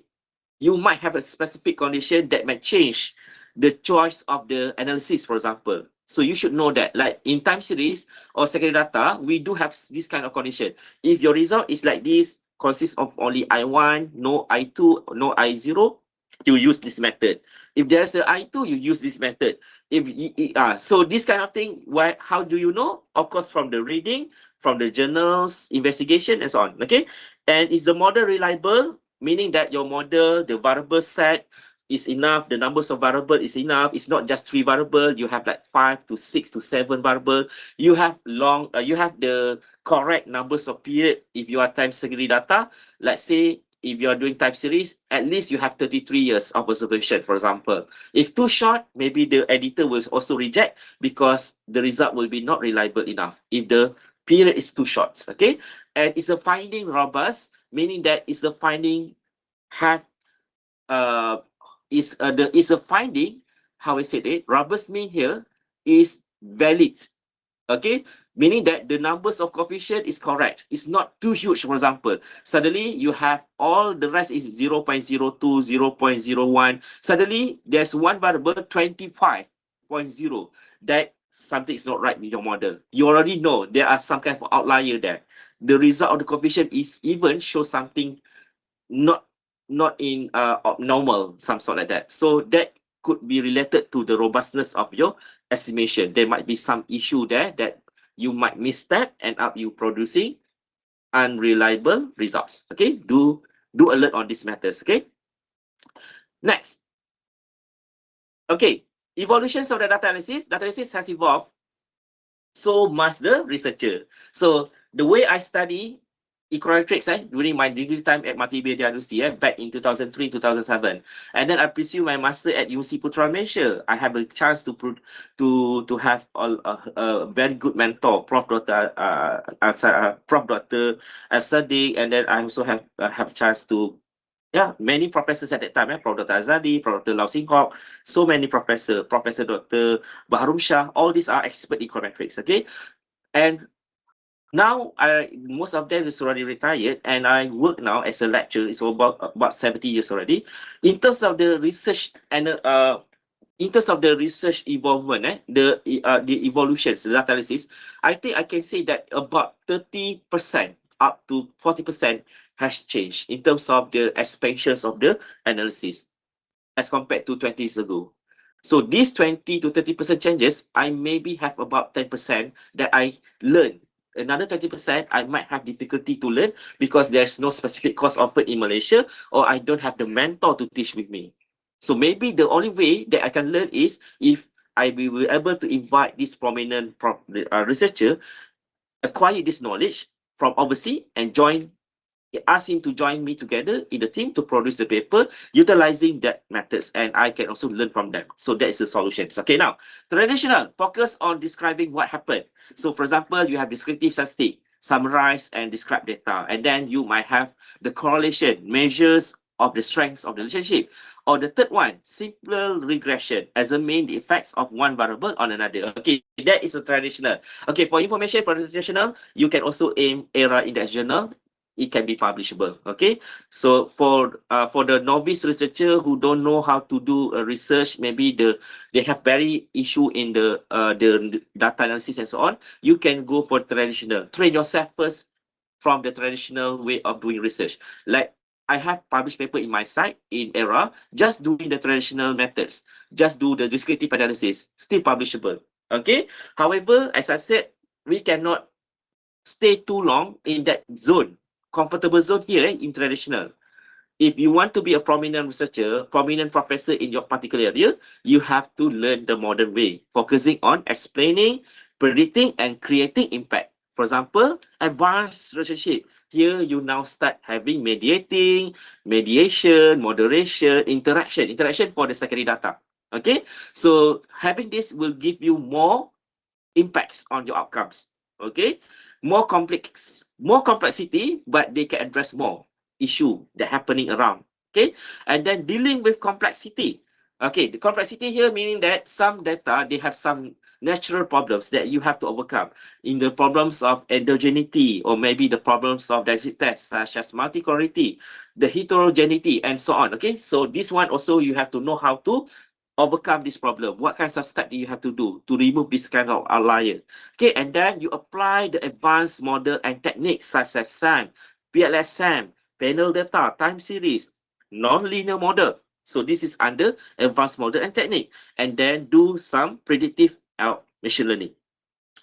you might have a specific condition that might change the choice of the analysis, for example. So you should know that, like in time series or secondary data, we do have this kind of condition. If your result is like this, consists of only I1, no I2, no I0, you use this method. If there's the I2, you use this method. So this kind of thing, how do you know? Of course, from the reading, from the journals, investigation, and so on. Okay, and is the model reliable? Meaning that your model, the variable set is enough, the numbers of variable is enough. It's not just 3 variable, you have like 5 to 6 to 7 variable. You have you have the correct numbers of period. If you are time series data, let's say if you are doing time series, at least you have 33 years of observation, for example. If too short, maybe the editor will also reject because the result will be not reliable enough if the period is too short. Okay, and is the finding robust? Meaning that is the finding have is a finding, how I said it, robust mean here is valid. Okay, meaning that the numbers of coefficient is correct. It's not too huge, for example. Suddenly you have all the rest is 0.02, 0.01. Suddenly there's one variable 25.0. That something is not right with your model. You already know there are some kind of outlier there. The result of the coefficient is even show something not in abnormal, some sort like that. So that could be related to the robustness of your estimation. There might be some issue there that you might misstep and up you producing unreliable results. Okay, do alert on these matters. Okay, next. Okay, evolutions of the data analysis. Data analysis has evolved, so must the researcher. So the way I study econometrics during my degree time at Multimedia University back in 2003, 2007, and then I pursued my master at UC Putra Malaysia. I have a chance to have a very good mentor, Prof. Dr. Al-Sadiq, and then I also have a chance to many professors at that time, Prof. Dr. Azadi, Prof. Dr. Lau Sing Hock, so many Professor Dr. Baharum Shah, all these are expert econometrics. Okay, and now most of them is already retired, and I work now as a lecturer. It's about 70 years already. In terms of the research and in terms of the research involvement, the evolutions, the data analysis, I think I can say that about 30% up to 40% has changed in terms of the expansions of the analysis as compared to 20 years ago. So these 20 to 30% changes, I maybe have about 10% that I learned. Another 20% I might have difficulty to learn because there's no specific course offered in Malaysia, or I don't have the mentor to teach with me. So maybe the only way that I can learn is if I will be able to invite this prominent researcher, acquire this knowledge from overseas, and ask him to join me together in the team to produce the paper utilizing that methods, and I can also learn from them. So that is the solutions. Okay, now traditional focus on describing what happened. So for example, you have descriptive statistic, summarize and describe data, and then you might have the correlation measures of the strengths of the relationship. Or the third one, simple regression, examine the effects of one variable on another. Okay, that is a traditional. Okay, for information for the traditional, you can also aim ERA Index Journal. it can be publishable. Okay, so for the novice researcher who don't know how to do research, maybe they have very issue in the data analysis and so on, you can go for traditional. Train yourself first from the traditional way of doing research. Like I have published paper in my site in ERA, just doing the traditional methods, just do the descriptive analysis, still publishable. Okay. However, as I said, we cannot stay too long in that zone, comfortable zone here in traditional. If you want to be a prominent researcher, prominent professor in your particular area, you have to learn the modern way, focusing on explaining, predicting, and creating impact. For example, advanced relationship. Here, you now start having mediating, mediation, moderation, interaction for the secondary data. Okay, so having this will give you more impacts on your outcomes. Okay, more complexity, but they can address more issue that happening around. Okay, and then dealing with complexity. Okay, the complexity here meaning that some data, they have some natural problems that you have to overcome in the problems of endogeneity, or maybe the problems of diagnostic tests such as multicolority, the heterogeneity, and so on. Okay, so this one also you have to know how to overcome this problem. What kinds of steps do you have to do to remove this kind of outlier? Okay, and then you apply the advanced model and techniques such as SAM, PLS-SAM, panel data, time series, non-linear model. So this is under advanced model and technique. And then do some predictive machine learning.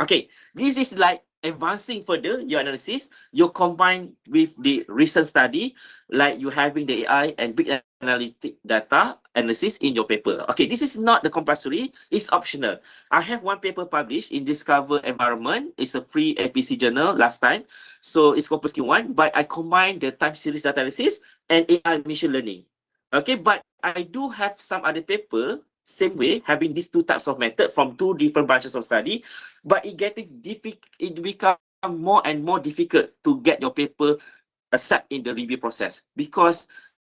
Okay, this is like advancing further your analysis. You combine with the recent study, like you having the AI and big analytic data analysis in your paper. Okay, this is not the compulsory, it's optional. I have one paper published in Discover Environment. It's a free APC journal last time. So it's Corpus Q1, but I combine the time series data analysis and AI machine learning. Okay, but I do have some other paper, same way, having these two types of method from two different branches of study, but it become more and more difficult to get your paper accepted in the review process, because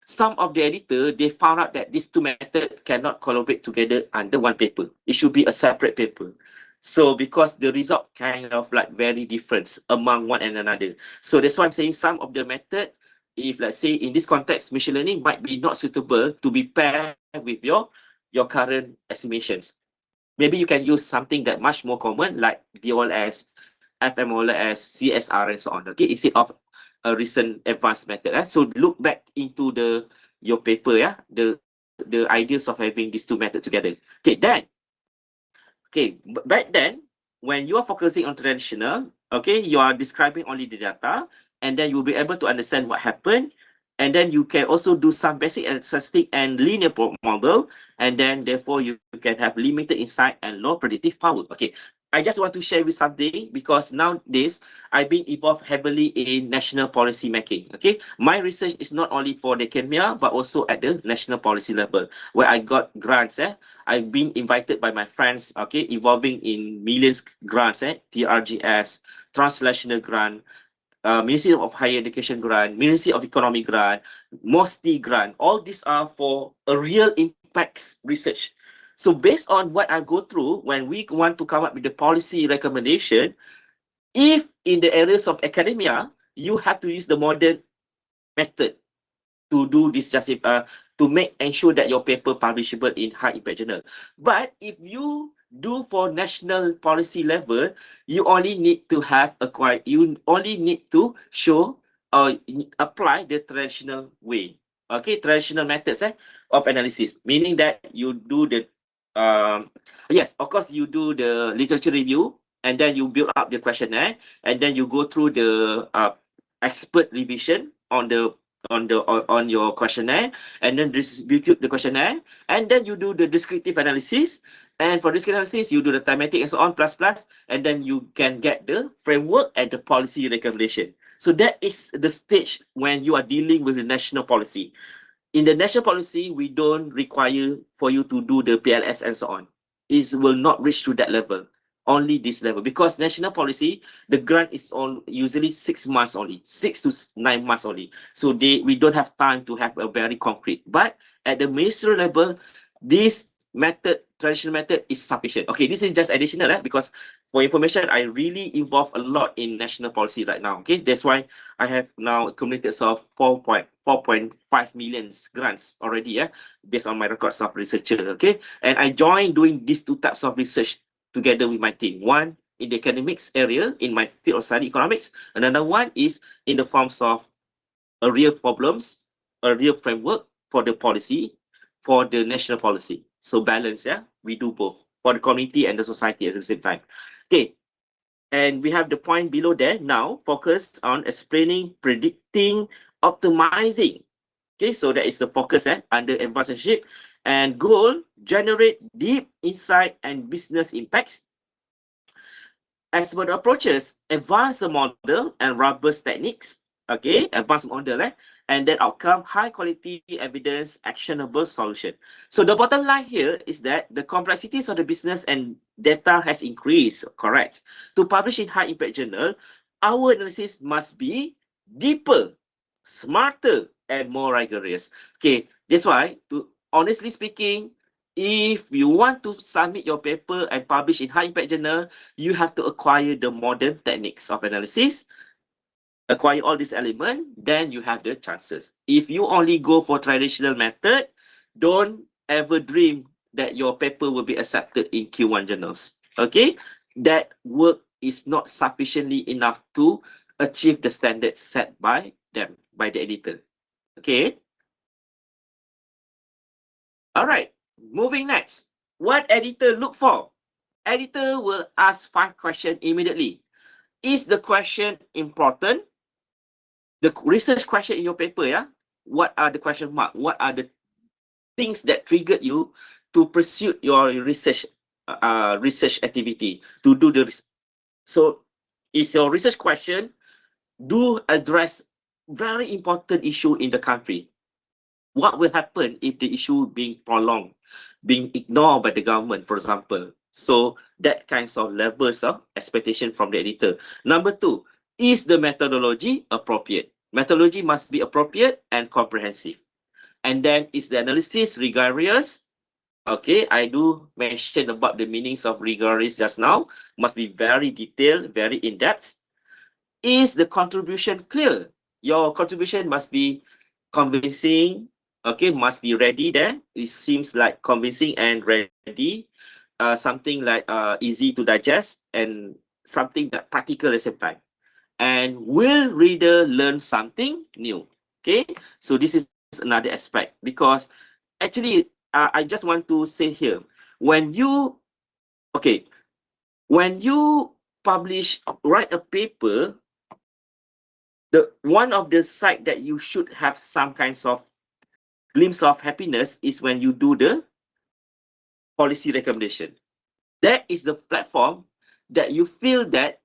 some of the editor, they found out that these two methods cannot collaborate together under one paper. It should be a separate paper. So because the result kind of like very different among one and another. So that's why I'm saying some of the method, if let's say in this context, machine learning might be not suitable to be paired with your current estimations. Maybe you can use something that much more common like DOLS, FMOLS, CSR, and so on. Okay, instead of a recent advanced method. So look back into your paper, the ideas of having these two methods together. Okay, back then, when you are focusing on traditional, okay, you are describing only the data, and then you'll be able to understand what happened. And then you can also do some basic statistic and linear model, and then therefore you can have limited insight and low predictive power. Okay, I just want to share with something, because nowadays I've been involved heavily in national policy making. Okay, my research is not only for the academia but also at the national policy level, where I got grants. I've been invited by my friends. Okay, involving in millions grants. TRGS, Translational Grant, Ministry of Higher Education grant, Ministry of Economic grant, MOSTI grant. All these are for a real impacts research. So based on what I go through, when we want to come up with the policy recommendation, if in the areas of academia, you have to use the modern method to do this, to ensure that your paper publishable in high impact journal. But if you do for national policy level, you only need to show or apply the traditional way. Okay, traditional methods of analysis, meaning that you do the yes, of course, you do the literature review, and then you build up the questionnaire, and then you go through the expert revision on your questionnaire, and then distribute the questionnaire, and then you do the descriptive analysis, and for descriptive analysis you do the thematic and so on, plus, and then you can get the framework and the policy recommendation. So that is the stage when you are dealing with the national policy. In the national policy, we don't require for you to do the PLS and so on. It will not reach to that level, only this level, because national policy, the grant is usually 6 months only, 6 to 9 months only. So we don't have time to have a very concrete. But at the ministerial level, this method, traditional method, is sufficient. Okay, this is just additional because For information, I really involve a lot in national policy right now. Okay, that's why I have now accumulated of 4.5 million grants already, based on my records of researcher. Okay, and I joined doing these two types of research together with my team. One in the academics area in my field of study economics. Another one is in the forms of a real problems, a real framework for the policy, for the national policy. So balance, we do both for the community and the society at the same time. Okay, and we have the point below there now, focus on explaining, predicting, optimizing. Okay, so that is the focus under advanced leadership. And goal, generate deep insight and business impacts. As for the approaches, advance the model and robust techniques. Okay, advanced model, and then outcome, high quality evidence, actionable solution. So the bottom line here is that the complexities of the business and data has increased, correct? To publish in high impact journal, our analysis must be deeper, smarter, and more rigorous. Okay, that's why, to honestly speaking, if you want to submit your paper and publish in high impact journal, you have to acquire the modern techniques of analysis, acquire all these elements, then you have the chances. If you only go for traditional method, don't ever dream that your paper will be accepted in Q1 journals. Okay, that work is not sufficiently enough to achieve the standards set by them, by the editor. Okay. All right, moving next. What editor look for? Editor will ask 5 questions immediately. Is the question important? The research question in your paper, what are the question mark? What are the things that triggered you to pursue your research research activity, to do the research? So is your research question do address very important issue in the country? What will happen if the issue being prolonged, being ignored by the government, for example? So that kinds of levels of expectation from the editor. Number 2, is the methodology appropriate? Methodology must be appropriate and comprehensive. And then, is the analysis rigorous? Okay, I do mention about the meanings of rigorous just now. Must be very detailed, very in-depth. Is the contribution clear? Your contribution must be convincing, okay, must be ready there. It seems like convincing and ready. Something like easy to digest and something that practical at the same time. And will reader learn something new? Okay, so this is another aspect, because actually I just want to say here, when you write a paper, the one of the side that you should have some kinds of glimpse of happiness is when you do the policy recommendation. That is the platform that you feel that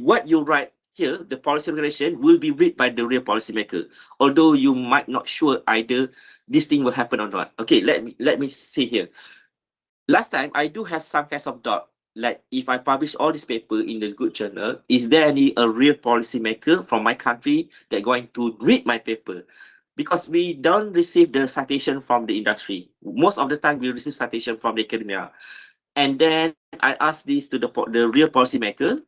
what you write here, the policy recommendation, will be read by the real policymaker, although you might not sure either this thing will happen or not. Okay, let me see here. Last time I do have some kinds of doubt, like if I publish all this paper in the good journal, is there a real policymaker from my country that going to read my paper? Because we don't receive the citation from the industry. Most of the time we receive citation from the academia. And then I asked this to the real policymaker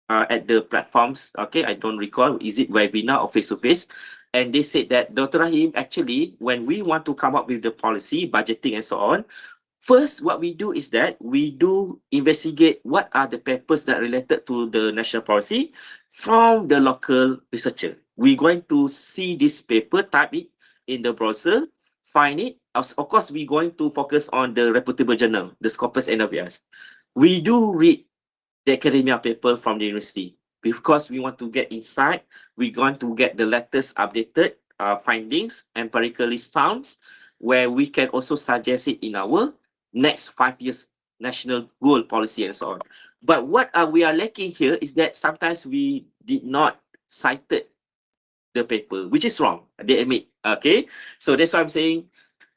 at the platforms. Okay, I don't recall, is it webinar or face-to-face? And they said that, Dr. Rahim, actually, when we want to come up with the policy, budgeting and so on, first, what we do is that we do investigate what are the papers that related to the national policy from the local researcher. We're going to see this paper, type it in the browser, find it. Of course, we're going to focus on the reputable journal, the Scopus and Navias. We do read the academia paper from the university because we want to get insight. We're going to get the latest updated findings, empirically found, where we can also suggest it in our next 5 years national goal policy and so on. But what we are lacking here is that sometimes we did not cite the paper, which is wrong, they admit. Okay, so that's why I'm saying,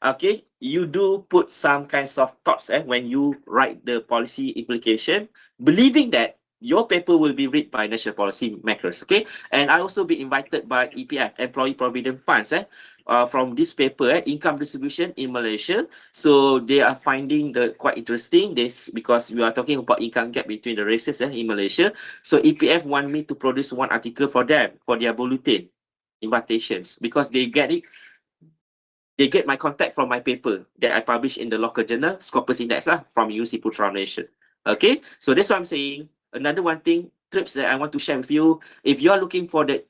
okay, you do put some kinds of thoughts when you write the policy implication, believing that your paper will be read by national policy makers. Okay, and I also be invited by EPF, Employee Provident Funds, from this paper, income distribution in Malaysia. So they are finding the quite interesting this because we are talking about income gap between the races in Malaysia. So EPF want me to produce one article for them for their bulletin invitations because they get it. They get my contact from my paper that I publish in the local journal, Scopus Index from UC Putra Malaysia. Okay, so that's what I'm saying. Another one thing, trips that I want to share with you. If you are looking for the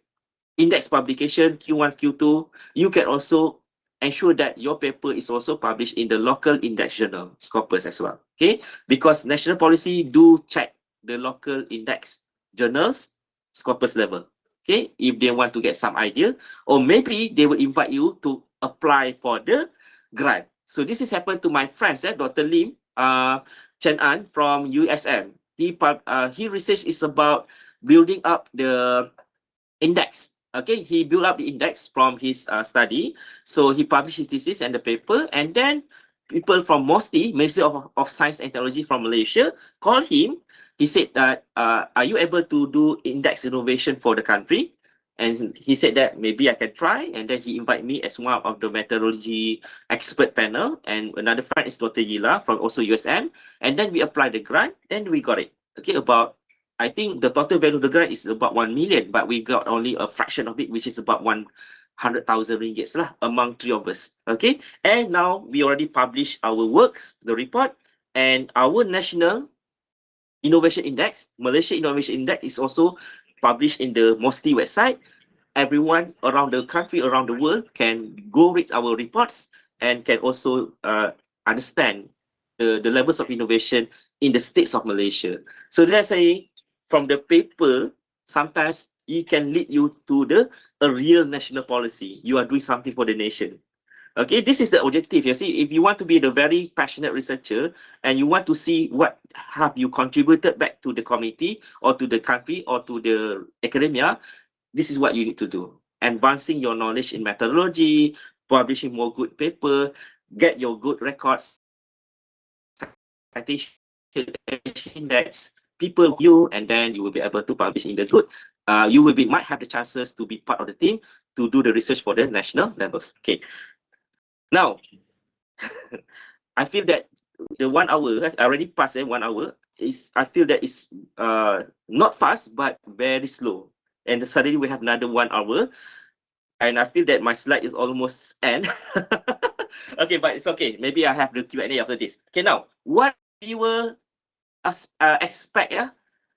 index publication Q1, Q2, you can also ensure that your paper is also published in the local index journal, Scopus as well. Okay, because national policy do check the local index journals, Scopus level. Okay, if they want to get some idea, or maybe they will invite you to apply for the grant. So this has happened to my friends, Dr. Lim Chen An from USM. He research is about building up the index. Okay, he built up the index from his study. So he published his thesis and the paper, and then people from MOSTI, Ministry of Science and Technology from Malaysia, called him. He said that, are you able to do index innovation for the country? And he said that maybe I can try. And then he invited me as one of the methodology expert panel. And another friend is Dr. Yila from also USM. And then we applied the grant, then we got it. Okay, I think the total value of the grant is about 1 million, but we got only a fraction of it, which is about 100,000 ringgit among three of us. Okay, and now we already published our works, the report, and our National Innovation Index, Malaysia Innovation Index, is also published in the MOSTI website. Everyone around the country, around the world can go read our reports and can also understand the levels of innovation in the states of Malaysia. So let's say from the paper, sometimes it can lead you to a real national policy. You are doing something for the nation. Okay, this is the objective. You see, if you want to be the very passionate researcher and you want to see what have you contributed back to the community or to the country or to the academia, this is what you need to do. Advancing your knowledge in methodology, publishing more good paper, get your good records, citation index, people you, and then you will be able to publish in the good. You might have the chances to be part of the team to do the research for the national levels. Okay. Now, I feel that the 1 hour I already passed 1 hour. I feel that it's not fast but very slow. And suddenly we have another 1 hour, and I feel that my slide is almost end. Okay, but it's okay. Maybe I have the Q&A after this. Okay, now what reviewer expect?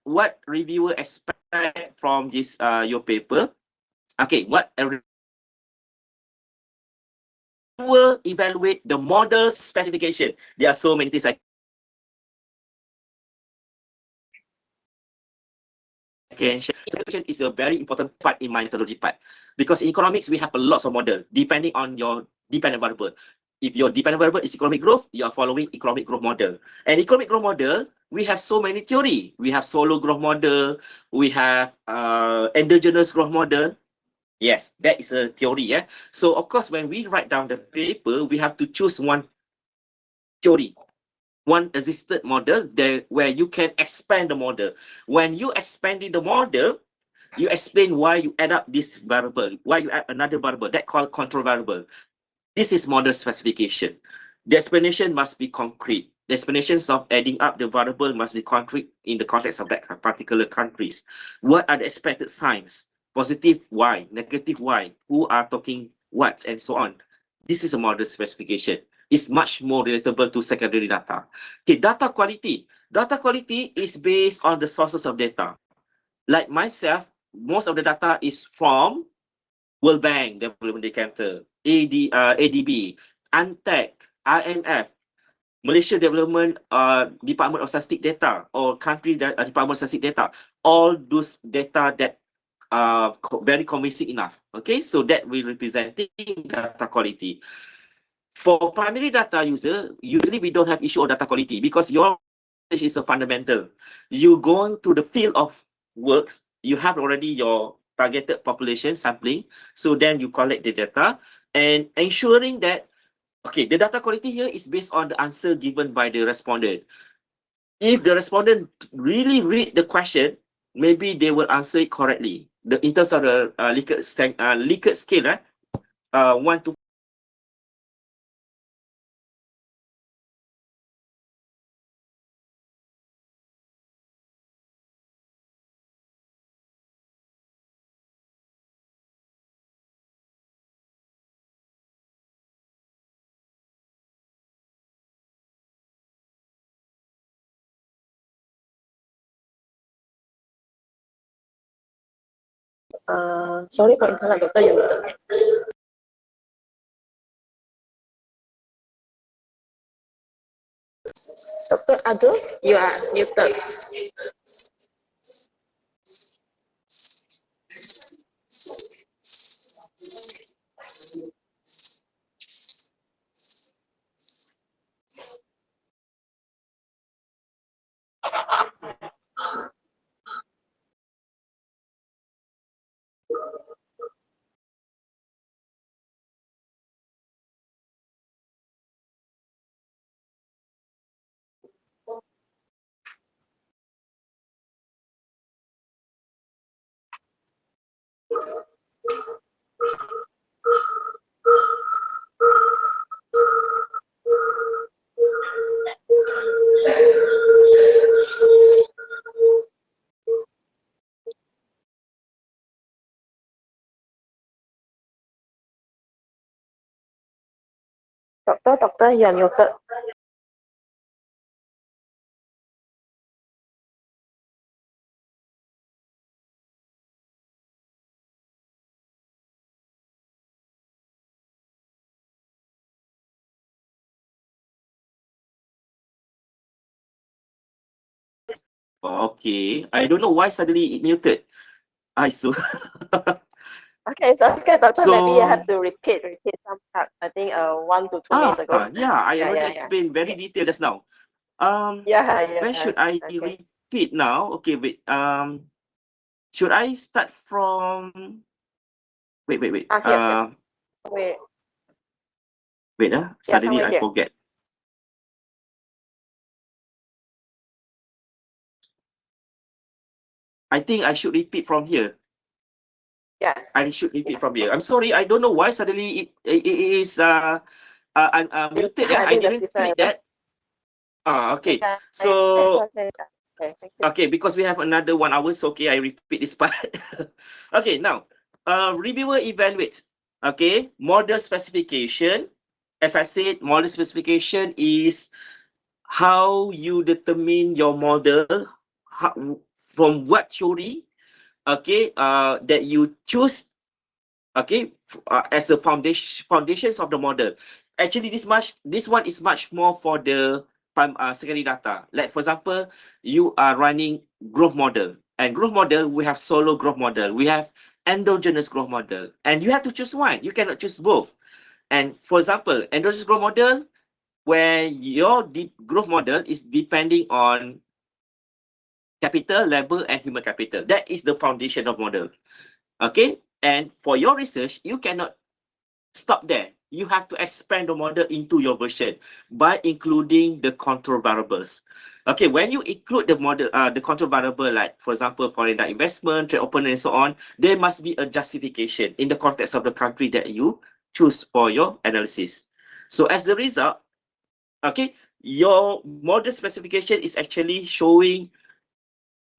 What reviewer expect from this your paper? Okay, what will evaluate the model specification. There are so many things I can share. Specification is a very important part in my methodology part, because in economics we have a lot of model depending on your dependent variable. If your dependent variable is economic growth, you are following economic growth model. And economic growth model, we have so many theory. We have solo growth model, we have endogenous growth model. Yes, that is a theory. So of course, when we write down the paper, we have to choose one theory, one existed model there where you can expand the model. When you expanding the model, you explain why you add up this variable, why you add another variable that called control variable. This is model specification. The explanation must be concrete. The explanations of adding up the variable must be concrete in the context of that particular countries. What are the expected signs? Positive Y, negative Y, who are talking what, and so on. This is a model specification. It's much more relatable to secondary data. Okay, data quality. Data quality is based on the sources of data. Like myself, most of the data is from World Bank Development Center, ADB, ANTEC, IMF, Malaysia Development Department of Statistic Data, or country Department of Statistic Data. All those data that are very convincing enough. Okay, so that will representing data quality. For primary data user, usually we don't have issue of data quality because your research is a fundamental. You go into the field of works, you have already your targeted population sampling, so then you collect the data and ensuring that, okay, the data quality here is based on the answer given by the respondent. If the respondent really read the question, maybe they will answer it correctly. In terms of the Likert scale, 1 to Sorry for internet, Dr. You're muted. Dr. Adul, you are muted. Doctor, you are muted. Okay, I don't know why suddenly it muted. So Okay, so okay, Doctor, maybe you so have to repeat some part. I think 1 to 2 minutes ago. yeah, I Yeah, already yeah, yeah. explained very detailed just now. Yeah, Where should I okay. repeat now? Okay, wait. Should I start from? Wait. Here. Wait. Wait. Yeah, Suddenly somewhere I here. forget. I think I should repeat from here. Yeah. I should repeat from here. I'm sorry. I don't know why suddenly it is muted. Yeah, I didn't click that. Okay. Yeah, So okay. Okay, thank you. okay, because we have another 1 hour, so okay, I repeat this part. Okay, now, reviewer evaluates. Okay, model specification. As I said, model specification is how you determine your model, how, from what theory, okay, that you choose, okay, as the foundations of the model. Actually, this one is much more for the secondary data. Like for example, you are running growth model, and growth model we have solo growth model, we have endogenous growth model, and you have to choose one. You cannot choose both. And for example, endogenous growth model, where your growth model is depending on capital, labor, and human capital. That is the foundation of model. Okay, and for your research, you cannot stop there. You have to expand the model into your version by including the control variables. Okay, when you include the model, the control variable, like for example, foreign direct investment, trade opponent, and so on, there must be a justification in the context of the country that you choose for your analysis. So as a result, okay, your model specification is actually showing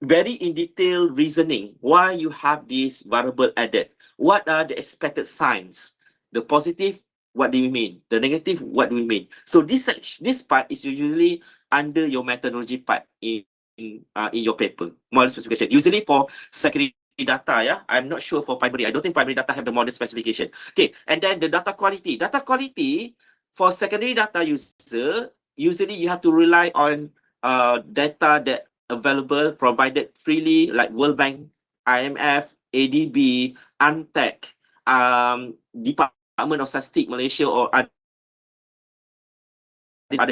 very in detail reasoning why you have this variable added. What are the expected signs? The positive, what do you mean? The negative, what do we mean? So this part is usually under your methodology part in your paper, model specification. Usually for secondary data, yeah. I'm not sure for primary. I don't think primary data have the model specification. Okay, and then the data quality. Data quality for secondary data user, usually you have to rely on data that available, provided freely, like World Bank, IMF, ADB, UNTAC, Department of Statistics Malaysia, or other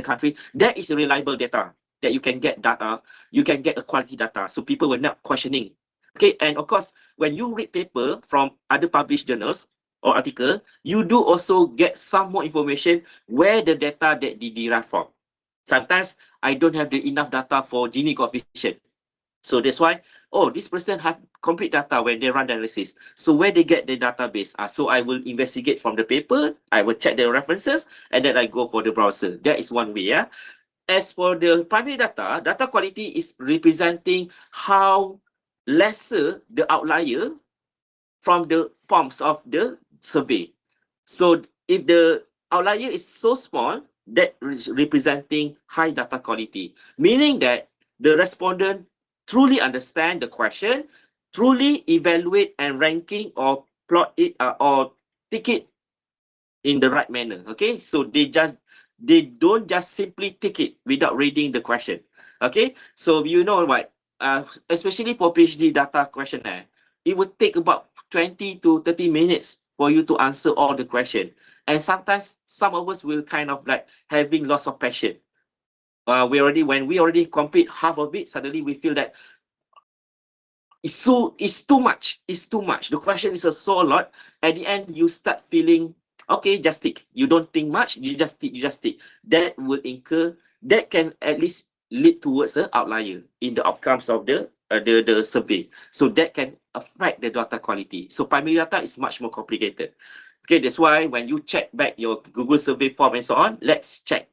country. That is reliable data that you can get data. You can get a quality data, so people were not questioning. Okay, and of course, when you read paper from other published journals or article, you do also get some more information where the data that they derive from. Sometimes I don't have the enough data for Gini coefficient. So that's why, oh, this person have complete data when they run the analysis. So where they get the database? So I will investigate from the paper, I will check the references, and then I go for the browser. That is one way. Yeah. As for the primary data, data quality is representing how lesser the outlier from the forms of the survey. So if the outlier is so small, that is representing high data quality, meaning that the respondent truly understand the question, truly evaluate and ranking or plot it or tick it in the right manner. Okay, so they don't just simply tick it without reading the question. Okay, so you know what, especially for PhD data questionnaire, it would take about 20 to 30 minutes for you to answer all the question, and sometimes some of us will kind of like having loss of passion. When we already complete half of it, suddenly we feel that it's too much. It's too much. The question is so a lot. At the end, you start feeling okay. Just tick. You don't think much. You just tick. You just tick. That will incur. That can at least lead towards an outlier in the outcomes of the survey. So that can affect the data quality. So primary data is much more complicated. Okay, that's why when you check back your Google survey form and so on, let's check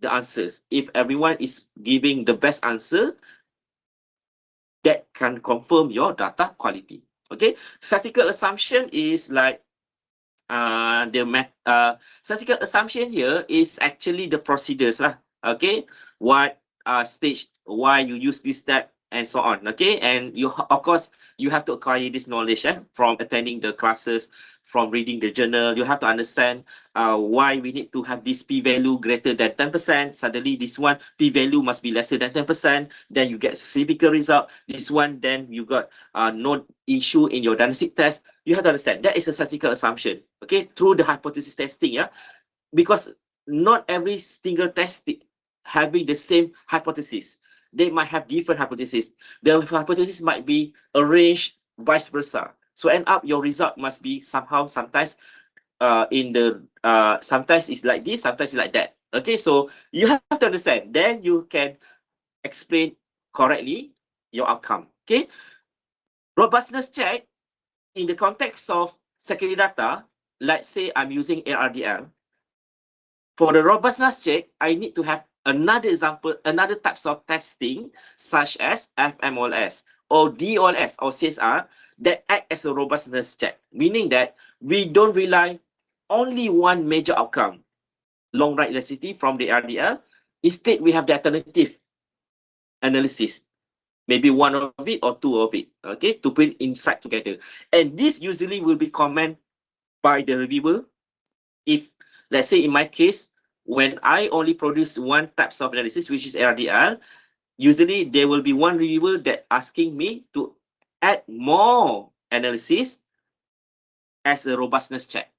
the answers. If everyone is giving the best answer, that can confirm your data quality. Okay, statistical assumption is like statistical assumption here is actually the procedures lah. Okay, what stage, why you use this step and so on. Okay, and you of course you have to acquire this knowledge from attending the classes, from reading the journal. You have to understand why we need to have this p-value greater than 10%. Suddenly this one p-value must be lesser than 10%. Then you get significant result. This one, then you got no issue in your diagnostic test. You have to understand that is a statistical assumption. Okay, through the hypothesis testing, yeah, because not every single test having the same hypothesis. They might have different hypotheses. The hypothesis might be arranged vice versa. So end up your result must be somehow sometimes sometimes it's like this, sometimes it's like that. Okay, so you have to understand. Then you can explain correctly your outcome. Okay, robustness check in the context of secondary data. Let's say I'm using ARDL. For the robustness check, I need to have another example, another types of testing, such as FMOLS or DOLS or CSR, that act as a robustness check, meaning that we don't rely only one major outcome, long run elasticity from the RDL. Instead, we have the alternative analysis, maybe one of it or two of it, okay, to put inside together. And this usually will be commented by the reviewer. If, let's say in my case, when I only produce one types of analysis, which is RDL, usually there will be one reviewer that asking me to add more analysis as a robustness check.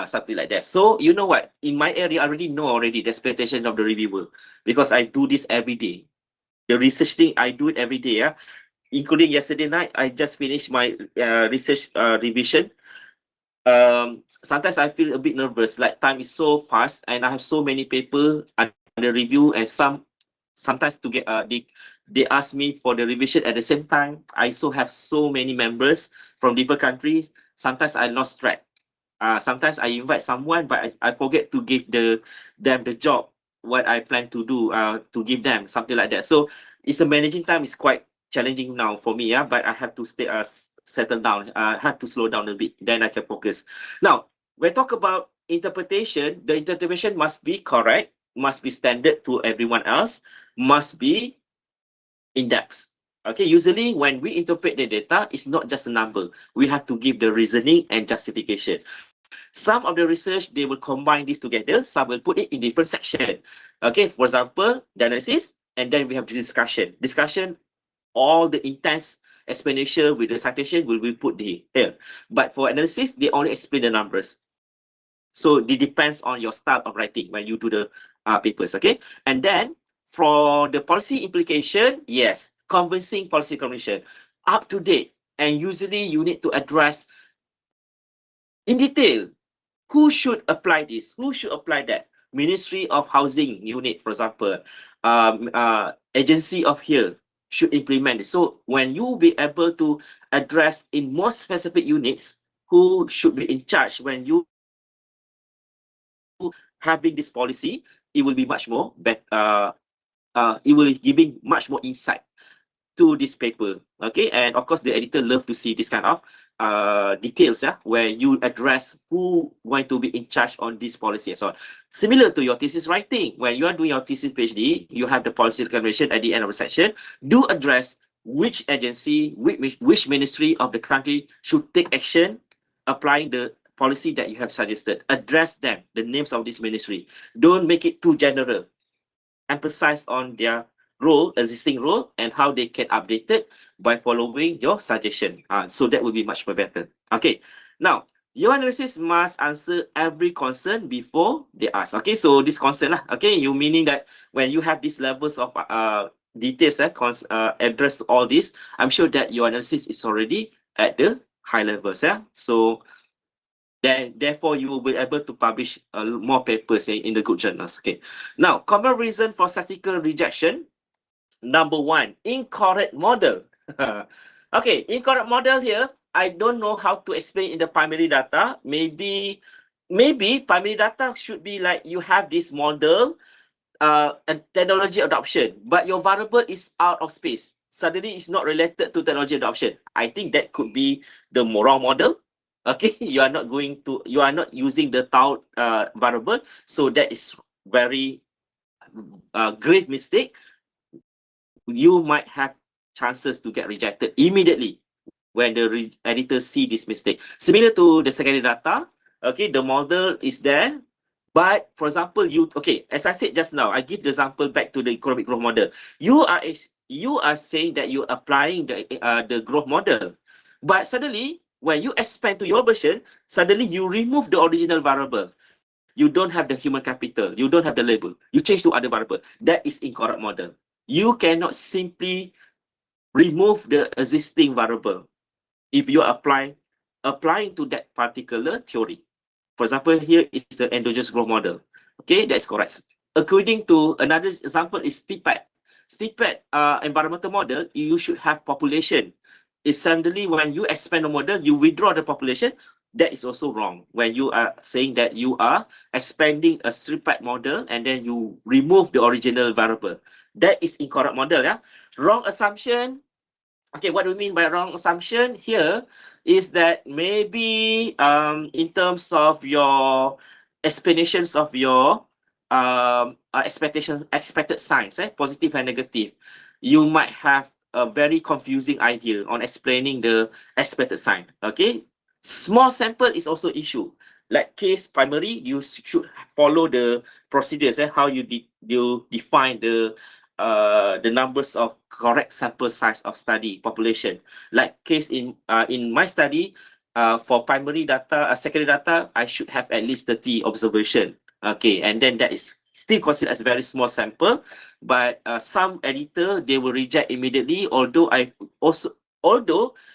Something like that. So you know what? In my area, I already know the expectation of the reviewer, because I do this every day. The research thing, I do it every day. Yeah, including yesterday night, I just finished my research revision. Sometimes I feel a bit nervous, like time is so fast and I have so many people under review, and sometimes to get they ask me for the revision at the same time. I also have so many members from different countries. Sometimes I lost track. Sometimes I invite someone, but I forget to give them the job what I plan to do to give them, something like that. So it's a managing time is quite challenging now for me, yeah, but I have to stay settle down. I have to slow down a bit, then I can focus. Now, when we talk about interpretation, the interpretation must be correct, must be standard to everyone else, must be in depth. Okay, usually when we interpret the data, it's not just a number. We have to give the reasoning and justification. Some of the research, they will combine this together. Some will put it in different section. Okay, for example, the analysis, and then we have the discussion. Discussion, all the intense explanation with the citation will be put here. But for analysis, they only explain the numbers. So it depends on your style of writing when you do the papers. Okay, and then for the policy implication, yes, convincing policy communication, up to date, and usually you need to address in detail who should apply this, who should apply that. Ministry of Housing unit, for example, agency of here should implement it. So when you be able to address in more specific units who should be in charge when you having this policy, it will be much more better. It will giving much more insight to this paper. Okay, and of course the editor love to see this kind of details, yeah, where you address who going to be in charge on this policy and so on. Similar to your thesis writing, when you are doing your thesis PhD, you have the policy recommendation at the end of the section. Do address which agency, which ministry of the country should take action applying the policy that you have suggested. Address them, the names of this ministry. Don't make it too general. Emphasize on their role, existing role, and how they can update it by following your suggestion. So that will be much more better. Okay, now your analysis must answer every concern before they ask. Okay, so this concern lah. Okay, you meaning that when you have these levels of details address to all this, I'm sure that your analysis is already at the high levels. So then therefore you will be able to publish more papers in the good journals. Okay, now common reason for statistical rejection. Number one, incorrect model. Okay, incorrect model here, I don't know how to explain in the primary data. Maybe primary data should be like you have this model and technology adoption, but your variable is out of space. Suddenly it's not related to technology adoption. I think that could be the wrong model. Okay, you are not using the tau variable, so that is very grave mistake. You might have chances to get rejected immediately when the editor see this mistake. Similar to the secondary data, okay, the model is there, but for example, as I said just now, I give the example back to the economic growth model. You are saying that you're applying the growth model, but suddenly when you expand to your version, suddenly you remove the original variable. You don't have the human capital, you don't have the label, you change to other variable. That is incorrect model. You cannot simply remove the existing variable if you are applying to that particular theory. For example, here is the endogenous growth model. Okay, that's correct. According to another example is STPAD. STPAD environmental model, you should have population. It's suddenly when you expand the model, you withdraw the population. That is also wrong. When you are saying that you are expanding a STPAD model and then you remove the original variable, that is incorrect model. Wrong assumption. Okay, what do we mean by wrong assumption here is that maybe in terms of your explanations of your expected signs, positive and negative, you might have a very confusing idea on explaining the expected sign. Okay, small sample is also issue. Like case primary, you should follow the procedures, how you define the numbers of correct sample size of study population. Like case in my study, for primary data, secondary data, I should have at least 30 observation. Okay, and then that is still considered as a very small sample, but some editor, they will reject immediately, although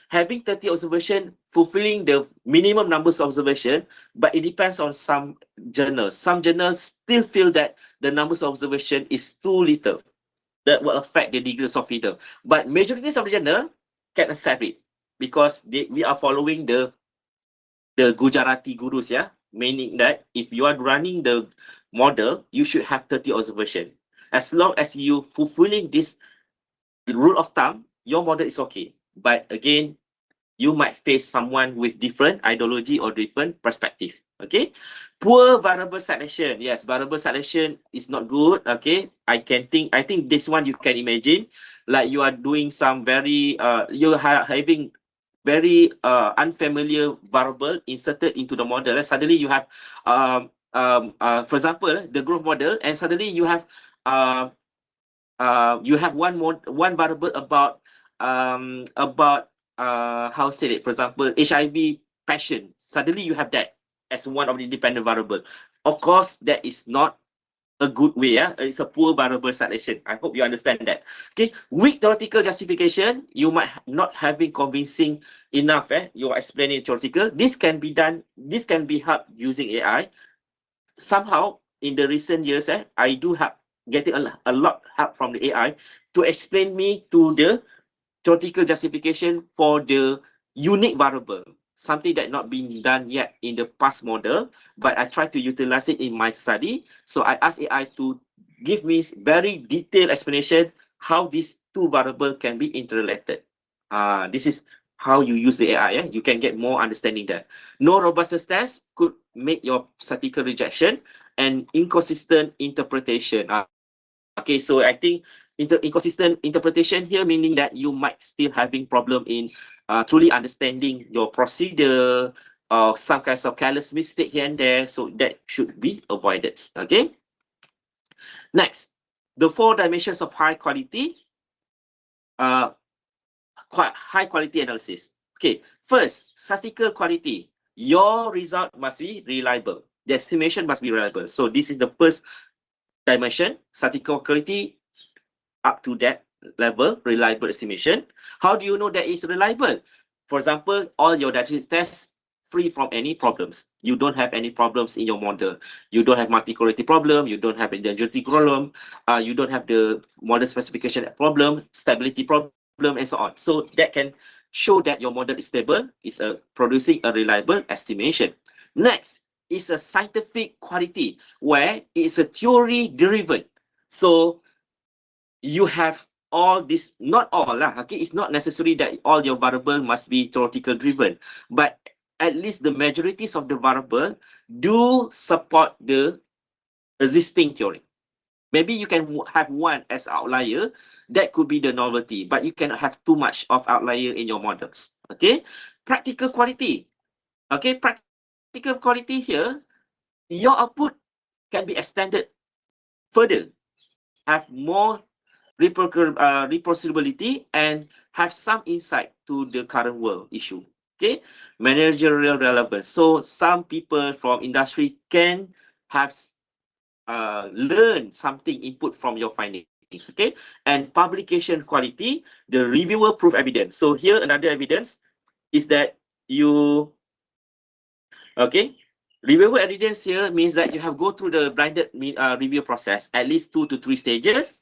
having 30 observation, fulfilling the minimum numbers of observation, but it depends on some journals. Some journals still feel that the numbers of observation is too little. That will affect the degrees of freedom. But majority of the journal can accept it because we are following the Gujarati gurus, meaning that if you are running the model, you should have 30 observation. As long as you fulfilling this rule of thumb, your model is okay. But again, you might face someone with different ideology or different perspective. Okay, poor variable selection. Yes, variable selection is not good. Okay, I think this one you can imagine, like you are doing some very you are having very unfamiliar variable inserted into the model. Suddenly you have for example the growth model, and suddenly you have one variable about how say it, for example, HIV passion. Suddenly you have that as one of the independent variable. Of course, that is not a good way. It's a poor variable selection. I hope you understand that. Okay, weak theoretical justification, you might not having convincing enough. You are explaining theoretical. This can be done. This can be helped using AI. Somehow in the recent years, I do have getting a lot help from the AI to explain me to the theoretical justification for the unique variable, something that not been done yet in the past model, but I try to utilize it in my study. So I asked AI to give me very detailed explanation how these two variables can be interrelated. This is how you use the AI. You can get more understanding there. No robustness test could make your statistical rejection and inconsistent interpretation. Okay, so I think inconsistent interpretation here, meaning that you might still having problem in truly understanding your procedure, or some kinds of careless mistake here and there. So that should be avoided. Okay. Next, the 4 dimensions of high quality analysis. Okay, first, statistical quality. Your result must be reliable. The estimation must be reliable. So this is the first dimension, statistical quality up to that level, reliable estimation. How do you know that it's reliable? For example, all your data tests free from any problems. You don't have any problems in your model. You don't have multi-quality problem. You don't have identity problem. You don't have the model specification problem, stability problem, and so on. So that can show that your model is stable, is producing a reliable estimation. Next is a scientific quality, where it's a theory driven. So you have all this, not all lah, okay, it's not necessary that all your variable must be theoretical driven, but at least the majorities of the variable do support the existing theory. Maybe you can have one as outlier, that could be the novelty, but you cannot have too much of outlier in your models. Okay, practical quality. Okay, practical quality here, your output can be extended further, have more reproducibility, and have some insight to the current world issue. Okay, managerial relevance. So some people from industry can have learn something input from your findings. Okay, and publication quality, the reviewer proof evidence. So here another evidence is that you, okay, reviewer evidence here means that you have go through the blinded review process, at least 2 to 3 stages.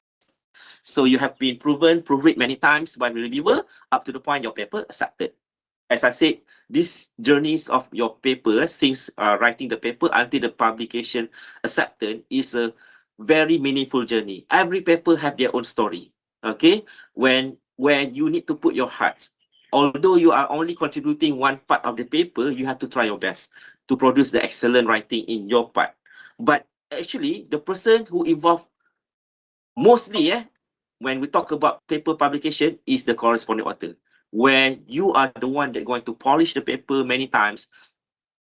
So you have been proved it many times by the reviewer up to the point your paper accepted. As I said, these journeys of your paper, since writing the paper until the publication acceptance, is a very meaningful journey. Every paper have their own story. Okay, where you need to put your heart. Although you are only contributing one part of the paper, you have to try your best to produce the excellent writing in your part. But actually, the person who involved mostly, when we talk about paper publication, is the corresponding author, where you are the one that going to polish the paper many times,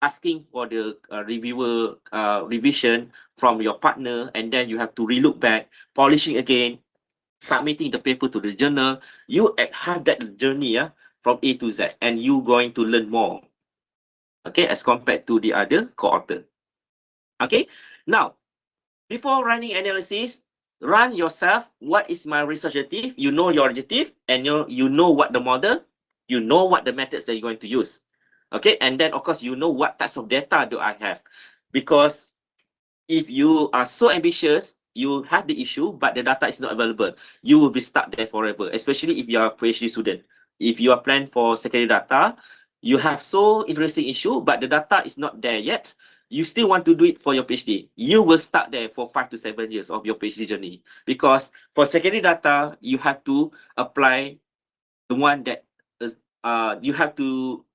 asking for the reviewer revision from your partner, and then you have to relook back, polishing again, submitting the paper to the journal. You have that journey from A to Z, and you going to learn more, okay, as compared to the other co-author. Okay, now before running analysis, run yourself. What is my research objective? You know your objective, and you know what the model, you know what the methods that you're going to use. Okay, and then of course you know what types of data do I have, because if you are so ambitious, you have the issue but the data is not available, you will be stuck there forever, especially if you are a PhD student. If you are planning for secondary data, you have so interesting issue but the data is not there yet, you still want to do it for your PhD, you will start there for 5 to 7 years of your PhD journey. Because for secondary data, you have to apply the one that you have to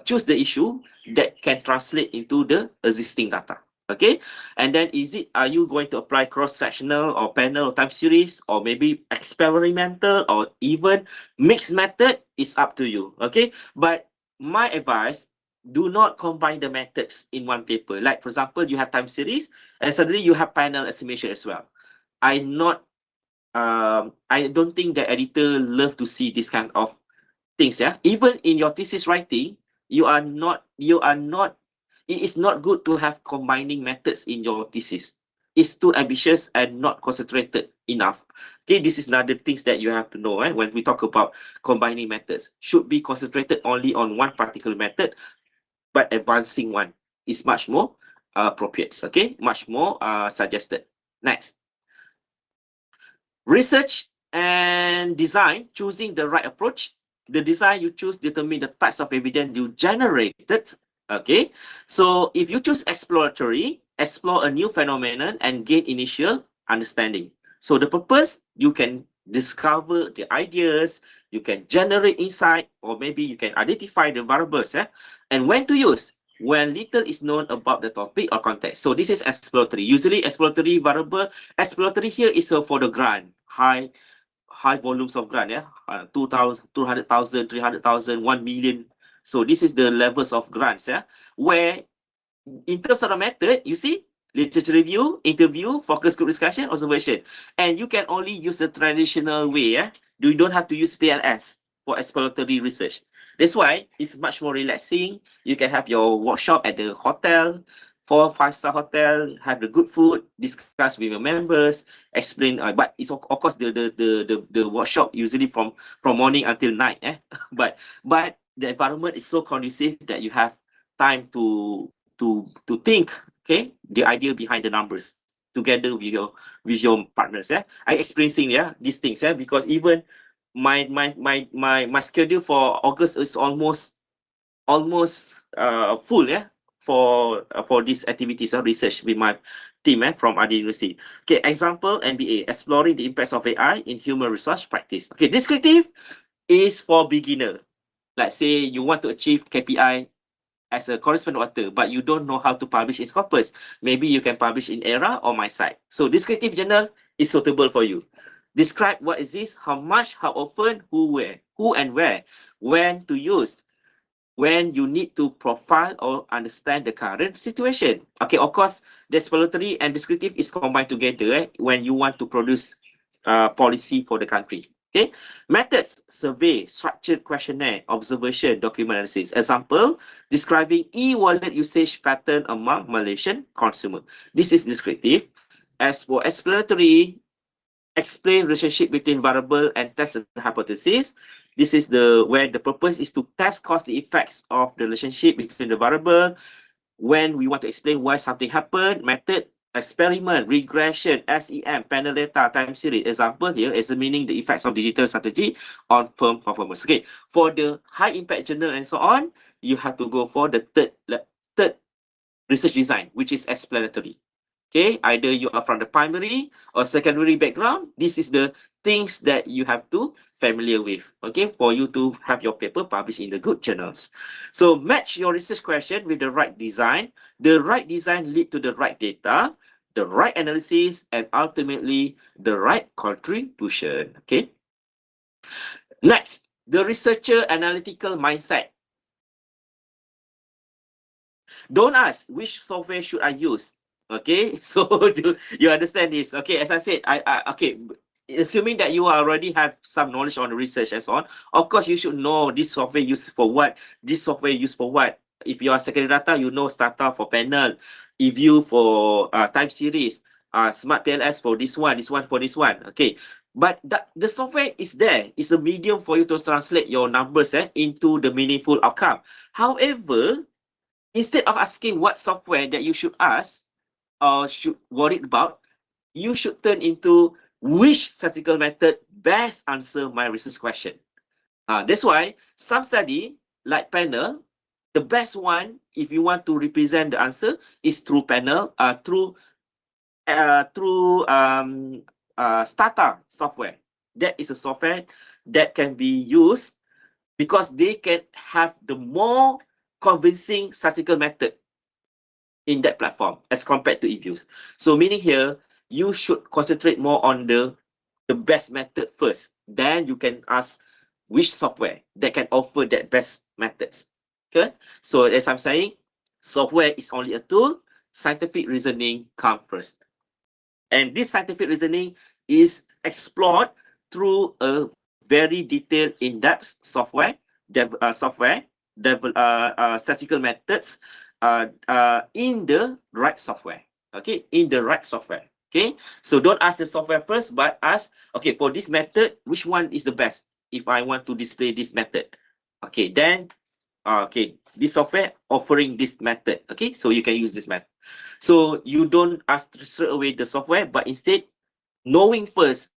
choose the issue that can translate into the existing data. Okay, and then are you going to apply cross-sectional or panel or time series, or maybe experimental, or even mixed method? Is up to you. Okay, but my advice, do not combine the methods in one paper. Like for example, you have time series and suddenly you have panel estimation as well. I don't think the editor love to see this kind of things. Even in your thesis writing, it is not good to have combining methods in your thesis. It's too ambitious and not concentrated enough. Okay, this is another things that you have to know. When we talk about combining methods, should be concentrated only on one particular method, but advancing one is much more appropriate. Okay, much more suggested. Next, research and design, choosing the right approach. The design you choose determine the types of evidence you generated. Okay, so if you choose exploratory, explore a new phenomenon and gain initial understanding. So the purpose, you can discover the ideas, you can generate insight, or maybe you can identify the variables. And when to use, when little is known about the topic or context. So this is exploratory. Usually exploratory variable, exploratory here is for the grant, high volumes of grant, 200,000, 300,000, 1 million. So this is the levels of grants, where in terms of the method, you see, literature review, interview, focus group discussion, observation. And you can only use the traditional way. You don't have to use PLS for exploratory research. That's why it's much more relaxing. You can have your workshop at the hotel, 4 or 5-star hotel, have the good food, discuss with your members, explain. But it's of course the workshop usually from morning until night. But the environment is so conducive that you have time to think, okay, the idea behind the numbers together with your partners. I experiencing these things because even my schedule for August is almost full for these activities of research with my team from RD University. Okay, example MBA, exploring the impacts of AI in human resource practice. Okay, descriptive is for beginner. Like say you want to achieve KPI as a correspondent author, but you don't know how to publish in Scopus. Maybe you can publish in ERA or my site. So descriptive journal is suitable for you. Describe what is this, how much, how often, who, where, who and where, when to use, when you need to profile or understand the current situation. Okay, of course, the exploratory and descriptive is combined together when you want to produce policy for the country. Okay, methods, survey, structured questionnaire, observation, document analysis. Example, describing e-wallet usage pattern among Malaysian consumer. This is descriptive. As for exploratory, explain relationship between variable and test the hypothesis. This is where the purpose is to test cause-the effects of the relationship between the variable. When we want to explain why something happened, method, experiment, regression, SEM, panel data, time series. Example here, examining the effects of digital strategy on firm performance. Okay, for the high impact journal and so on, you have to go for the third research design, which is explanatory. Okay, either you are from the primary or secondary background, this is the things that you have to familiar with, okay, for you to have your paper published in the good journals. So match your research question with the right design. The right design lead to the right data, the right analysis, and ultimately the right contribution. Okay. Next, the researcher analytical mindset. Don't ask which software should I use. Okay, so you understand this? Okay, as I said, okay, assuming that you already have some knowledge on the research and so on, of course you should know this software used for what, this software used for what. If you are secondary data, you know Stata for panel, eView for time series, Smart PLS for this one for this one. Okay, but the software is there. It's a medium for you to translate your numbers into the meaningful outcome. However, instead of asking what software that you should ask or should worry about, you should turn into which statistical method best answer my research question. That's why some study like panel, the best one if you want to represent the answer is through panel, through Stata software. That is a software that can be used because they can have the more convincing statistical method in that platform as compared to eViews. So meaning here, you should concentrate more on the best method first. Then you can ask which software that can offer that best methods. Okay. So as I'm saying, software is only a tool. Scientific reasoning comes first. And this scientific reasoning is explored through a very detailed, in-depth software, statistical methods in the right software. Okay, in the right software. Okay, so don't ask the software first, but ask, okay, for this method, which one is the best if I want to display this method? Okay, then, okay, this software offering this method. Okay, so you can use this method. So you don't ask straight away the software, but instead knowing first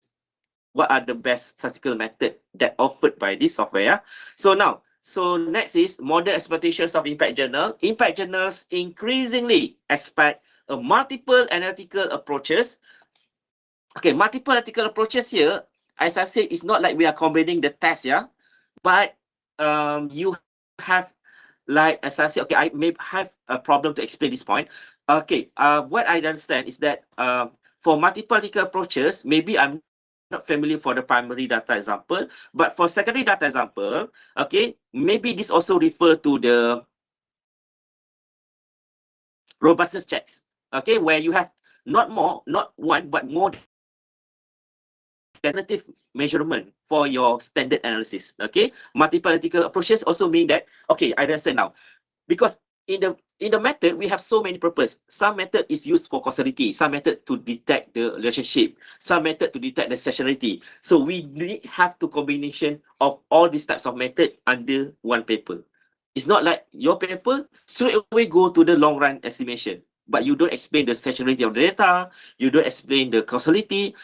what are the best statistical method that offered by this software. So now, so next is modern expectations of impact journal. Impact journals increasingly expect a multiple analytical approaches. Okay, multiple analytical approaches here, as I said, it's not like we are combining the test, but you have like as I said, okay, I may have a problem to explain this point. Okay, what I understand is that for multi-particle approaches, maybe I'm not familiar for the primary data example, but for secondary data example, okay, maybe this also refer to the robustness checks, okay, where you have not one, but more alternative measurement for your standard analysis. Okay, multi-particle approaches also mean that, okay, I understand now, because in the method we have so many purpose. Some method is used for causality, some method to detect the relationship, some method to detect the sessionality. So we have to combination of all these types of method under one paper. It's not like your paper straight away go to the long run estimation, but you don't explain the sessionality of the data, you don't explain the causality.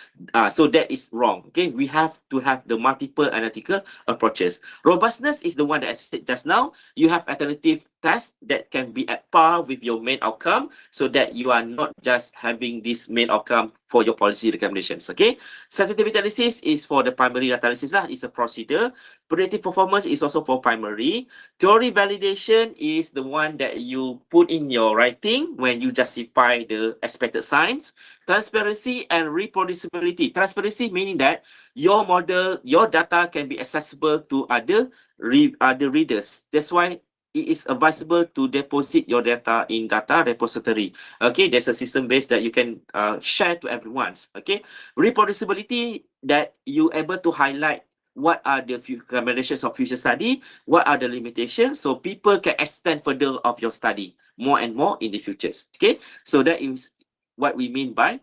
So that is wrong. Okay, we have to have the multiple analytical approaches. Robustness is the one that I said just now. You have alternative tests that can be at par with your main outcome, so that you are not just having this main outcome for your policy recommendations. Okay, sensitivity analysis is for the primary data analysis lah. It's a procedure. Predictive performance is also for primary. Theory validation is the one that you put in your writing when you justify the expected signs. Transparency and reproducibility. Transparency meaning that your model, your data can be accessible to other readers. That's why it is advisable to deposit your data in data repository. Okay, there's a system base that you can share to everyone. Okay, reproducibility, that you able to highlight what are the recommendations of future study, what are the limitations, so people can extend further of your study more and more in the futures. Okay, so that is what we mean by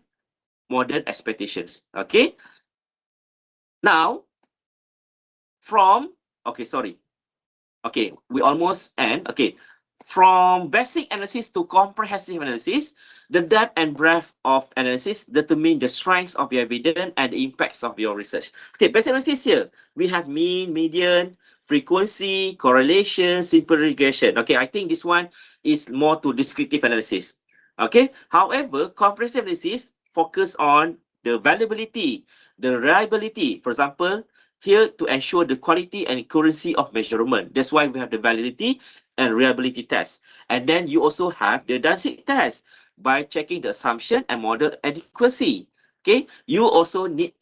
modern expectations. Okay, now okay, we almost end. Okay, from basic analysis to comprehensive analysis, the depth and breadth of analysis determine the strengths of your evidence and the impacts of your research. Okay, basic analysis here, we have mean, median, frequency, correlation, simple regression. Okay, I think this one is more to descriptive analysis. Okay, however, comprehensive analysis focus on the variability, the reliability. For example, here to ensure the quality and accuracy of measurement. That's why we have the validity and reliability test. And then you also have the diagnostic test by checking the assumption and model adequacy. Okay, you also need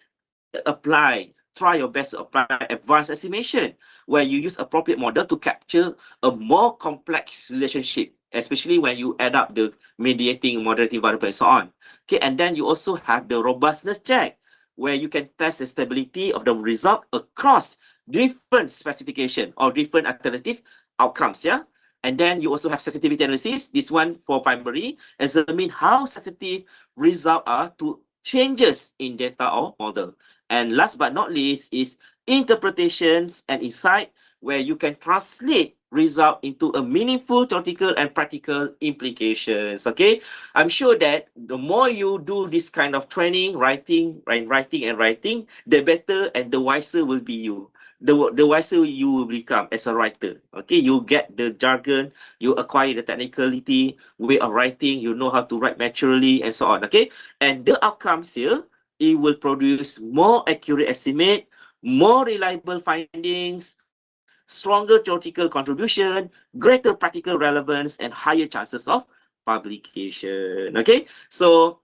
to try your best to apply advanced estimation, where you use appropriate model to capture a more complex relationship, especially when you add up the mediating, moderating variable and so on. Okay, and then you also have the robustness check, where you can test the stability of the result across different specification or different alternative outcomes. Yeah, and then you also have sensitivity analysis. This one for primary, examine how sensitive results are to changes in data or model. And last but not least is interpretations and insight, where you can translate result into a meaningful theoretical and practical implications. Okay, I'm sure that the more you do this kind of training, writing, the better and the wiser will be you. The wiser you will become as a writer. Okay, you get the jargon, you acquire the technicality, way of writing, you know how to write naturally and so on. Okay, and the outcomes here, it will produce more accurate estimate, more reliable findings, stronger theoretical contribution, greater practical relevance, and higher chances of publication. Okay, so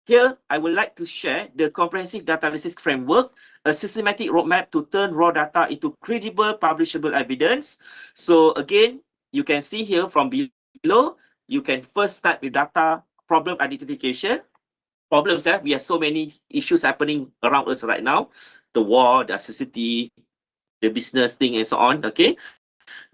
here I would like to share the comprehensive data analysis framework, a systematic roadmap to turn raw data into credible, publishable evidence. So again, you can see here from below, you can first start with data problem identification. Problems, we have so many issues happening around us right now, the war, the necessity, the business thing and so on. Okay,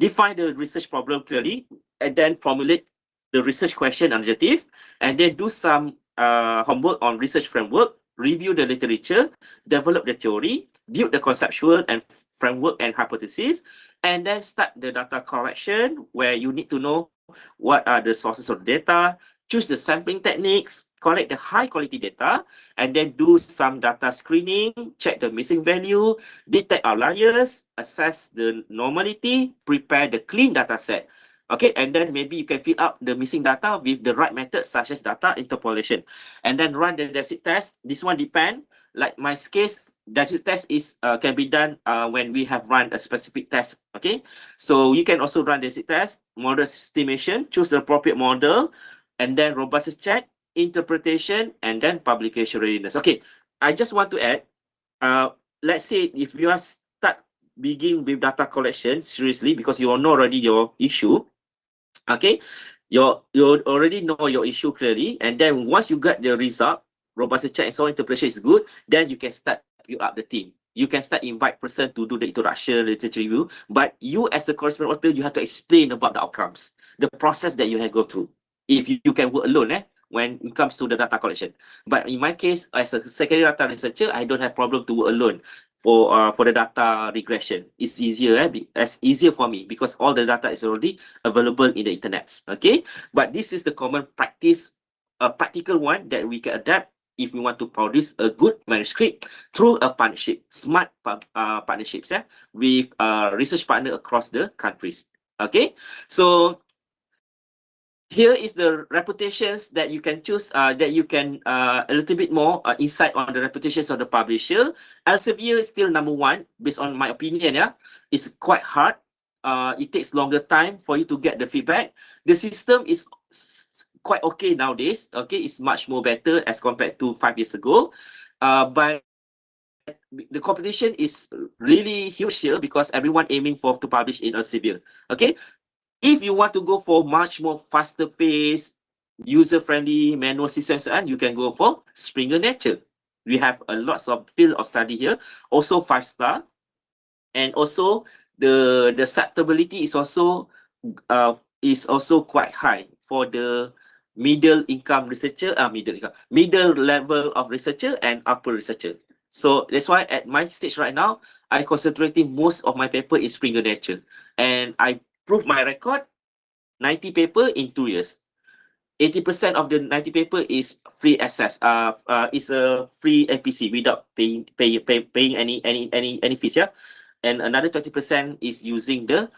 define the research problem clearly, and then formulate the research question and objective, and then do some homework on research framework, review the literature, develop the theory, build the conceptual and framework and hypothesis, and then start the data collection, where you need to know what are the sources of data, choose the sampling techniques, collect the high quality data, and then do some data screening, check the missing value, detect outliers, assess the normality, prepare the clean data set. Okay, and then maybe you can fill up the missing data with the right methods, such as data interpolation, and then run the diagnostic test. This one depends. Like my case, digest test is can be done when we have run a specific test. Okay, so you can also run basic test, model estimation, choose the appropriate model, and then robustness check, interpretation, and then publication readiness. Okay, I just want to add, let's say if you are begin with data collection seriously because you know already your issue. Okay, you already know your issue clearly, and then once you get the result, robustness check and so on, interpretation is good, then you can start build up the team. You can start invite person to do the introduction, literature review, but you as the correspondent author, you have to explain about the outcomes, the process that you have go through. If you can work alone, when it comes to the data collection. But in my case, as a secondary data researcher, I don't have problem to work alone for the data regression. It's easier, it's easier for me because all the data is already available in the internet. Okay, but this is the common practice, a practical one that we can adapt if we want to produce a good manuscript through a partnership, smart partnerships, with research partner across the countries. Okay, so here is the reputations that you can choose, that you can a little bit more insight on the reputations of the publisher. Elsevier is still number one based on my opinion. It's quite hard. It takes longer time for you to get the feedback. The system is quite okay nowadays. Okay, it's much more better as compared to 5 years ago. But the competition is really huge here because everyone aiming to publish in Elsevier. Okay, if you want to go for much more faster pace, user-friendly manual systems, and you can go for Springer Nature. We have a lots of field of study here, also 5-star, and also the acceptability is also quite high for the middle level of researcher and upper researcher. So that's why at my stage right now, I concentrating most of my paper in Springer Nature, and I prove my record 90 paper in 2 years. 80% of the 90 paper is free access. It's a free NPC without paying any fees. And another 20% is using the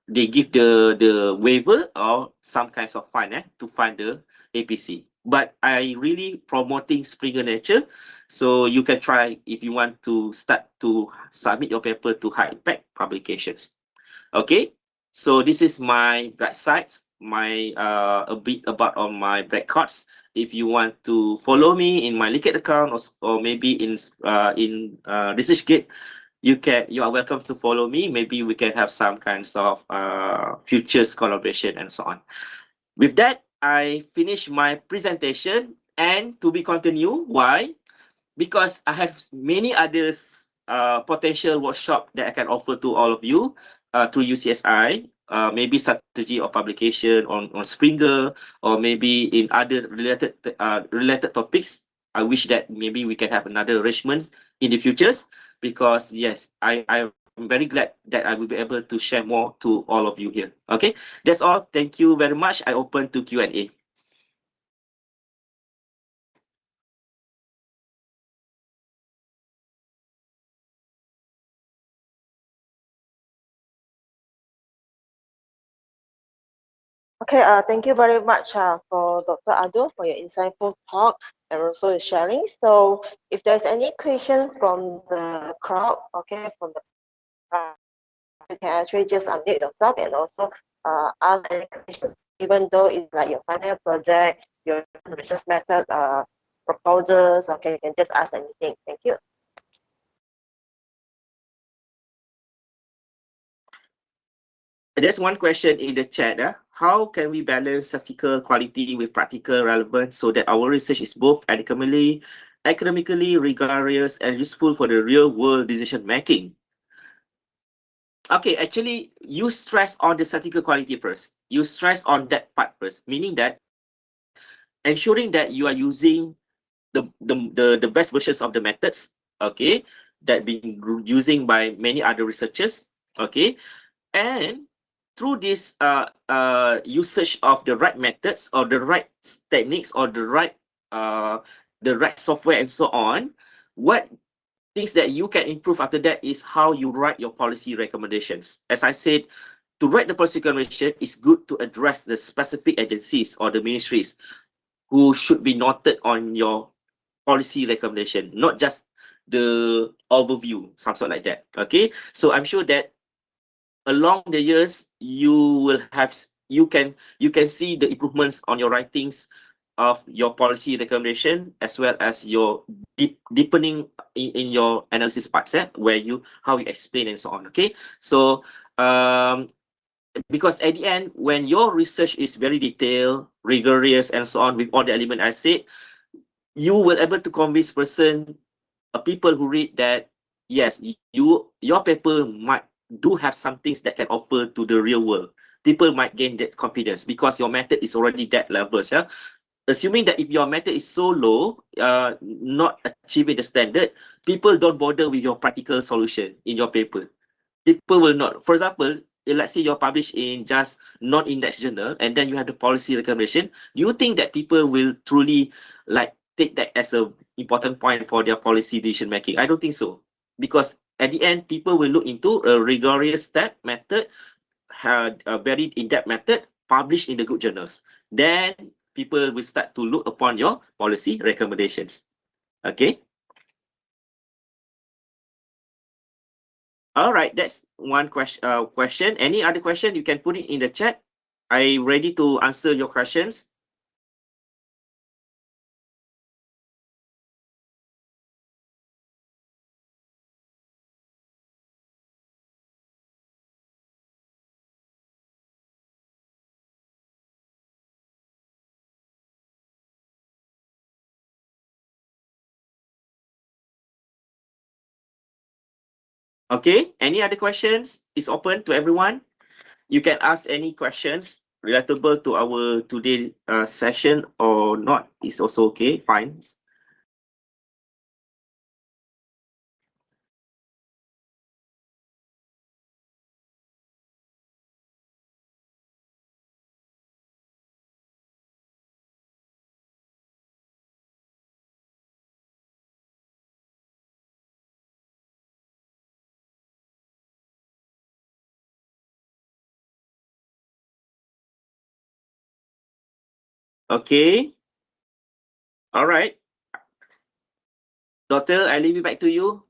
they give the waiver or some kinds of fine to fund the APC. But I really promoting Springer Nature, so you can try if you want to start to submit your paper to high impact publications. Okay, so this is my bright sides, my a bit about on my records. If you want to follow me in my LinkedIn account or maybe in ResearchGate, you are welcome to follow me. Maybe we can have some kinds of futures collaboration and so on. With that, I finish my presentation, and to be continued. Why? Because I have many others potential workshop that I can offer to all of you through UCSI, maybe strategy or publication on Springer, or maybe in other related topics. I wish that maybe we can have another arrangement in the futures, because yes, I'm very glad that I will be able to share more to all of you here. Okay, that's all. Thank you very much. I open to Q&A. Okay, thank you very much for Dr. Ado for your insightful talk and also your sharing. So if there's any questions from the crowd, okay, from the crowd, you can actually just unmute yourself and also ask any questions, even though it's like your final project, your research method proposals, okay, you can just ask anything. Thank you. There's one question in the chat. How can we balance statistical quality with practical relevance so that our research is both academically rigorous and useful for the real world decision making? Okay, actually, you stress on the statistical quality first. You stress on that part first, meaning that ensuring that you are using the best versions of the methods, okay, that being using by many other researchers, okay, and through this usage of the right methods or the right techniques or the right software and so on, what things that you can improve after that is how you write your policy recommendations. As I said, to write the policy recommendation is good to address the specific agencies or the ministries who should be noted on your policy recommendation, not just the overview, some sort like that. Okay, so I'm sure that along the years you will have you can see the improvements on your writings of your policy recommendation, as well as your deepening in your analysis parts, where you how you explain and so on. Okay, so because at the end, when your research is very detailed, rigorous, and so on, with all the element I said, you will able to convince people who read that yes, your paper might do have some things that can offer to the real world. People might gain that confidence because your method is already that levels. Yeah, assuming that if your method is so low, not achieving the standard, people don't bother with your practical solution in your paper. People will not. For example, let's say you're published in just non-index journal, and then you have the policy recommendation. Do you think that people will truly like take that as a important point for their policy decision making? I don't think so, because at the end, people will look into a rigorous step method, had a very in-depth method published in the good journals. Then people will start to look upon your policy recommendations. Okay. All right, that's one question. Any other question? You can put it in the chat. I'm ready to answer your questions. Okay, any other questions? It's open to everyone. You can ask any questions relatable to our today session or not. It's also okay, fine. Okay. All right. Doctor, I leave it back to you.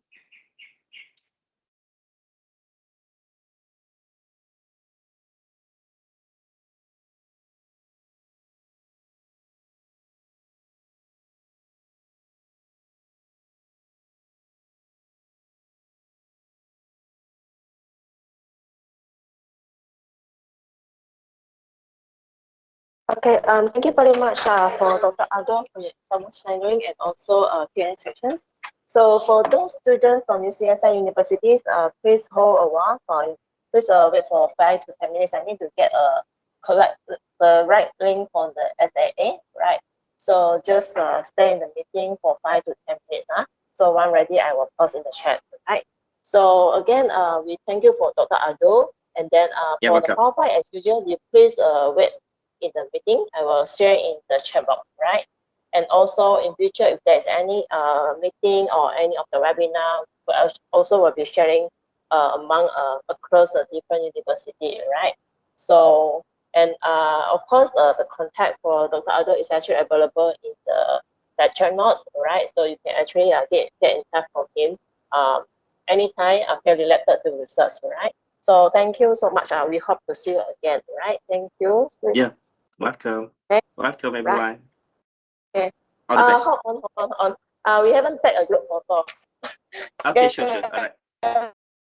Okay, thank you very much for Dr. Aldo for your sharing and also Q&A sections. So for those students from UCSI universities, please hold a while please wait for 5 to 10 minutes. I need to get collect the right link for the SAA, right? So just stay in the meeting for 5 to 10 minutes. So when ready, I will post in the chat, right? So again, we thank you for Dr. Aldo. And then for the PowerPoint, as usual, you please wait in the meeting. I will share in the chat box, right? And also in future, if there's any meeting or any of the webinar, we also will be sharing among across the different university, right? So, and of course, the contact for Dr. Aldo is actually available in the lecture notes, right? So you can actually get in touch from him anytime related to research, right? So thank you so much. We hope to see you again, right? Thank you. Yeah. Welcome. Okay. Welcome, everyone. Right. Okay. All the best. Hold on. We haven't taken a group photo. Okay, sure. All right.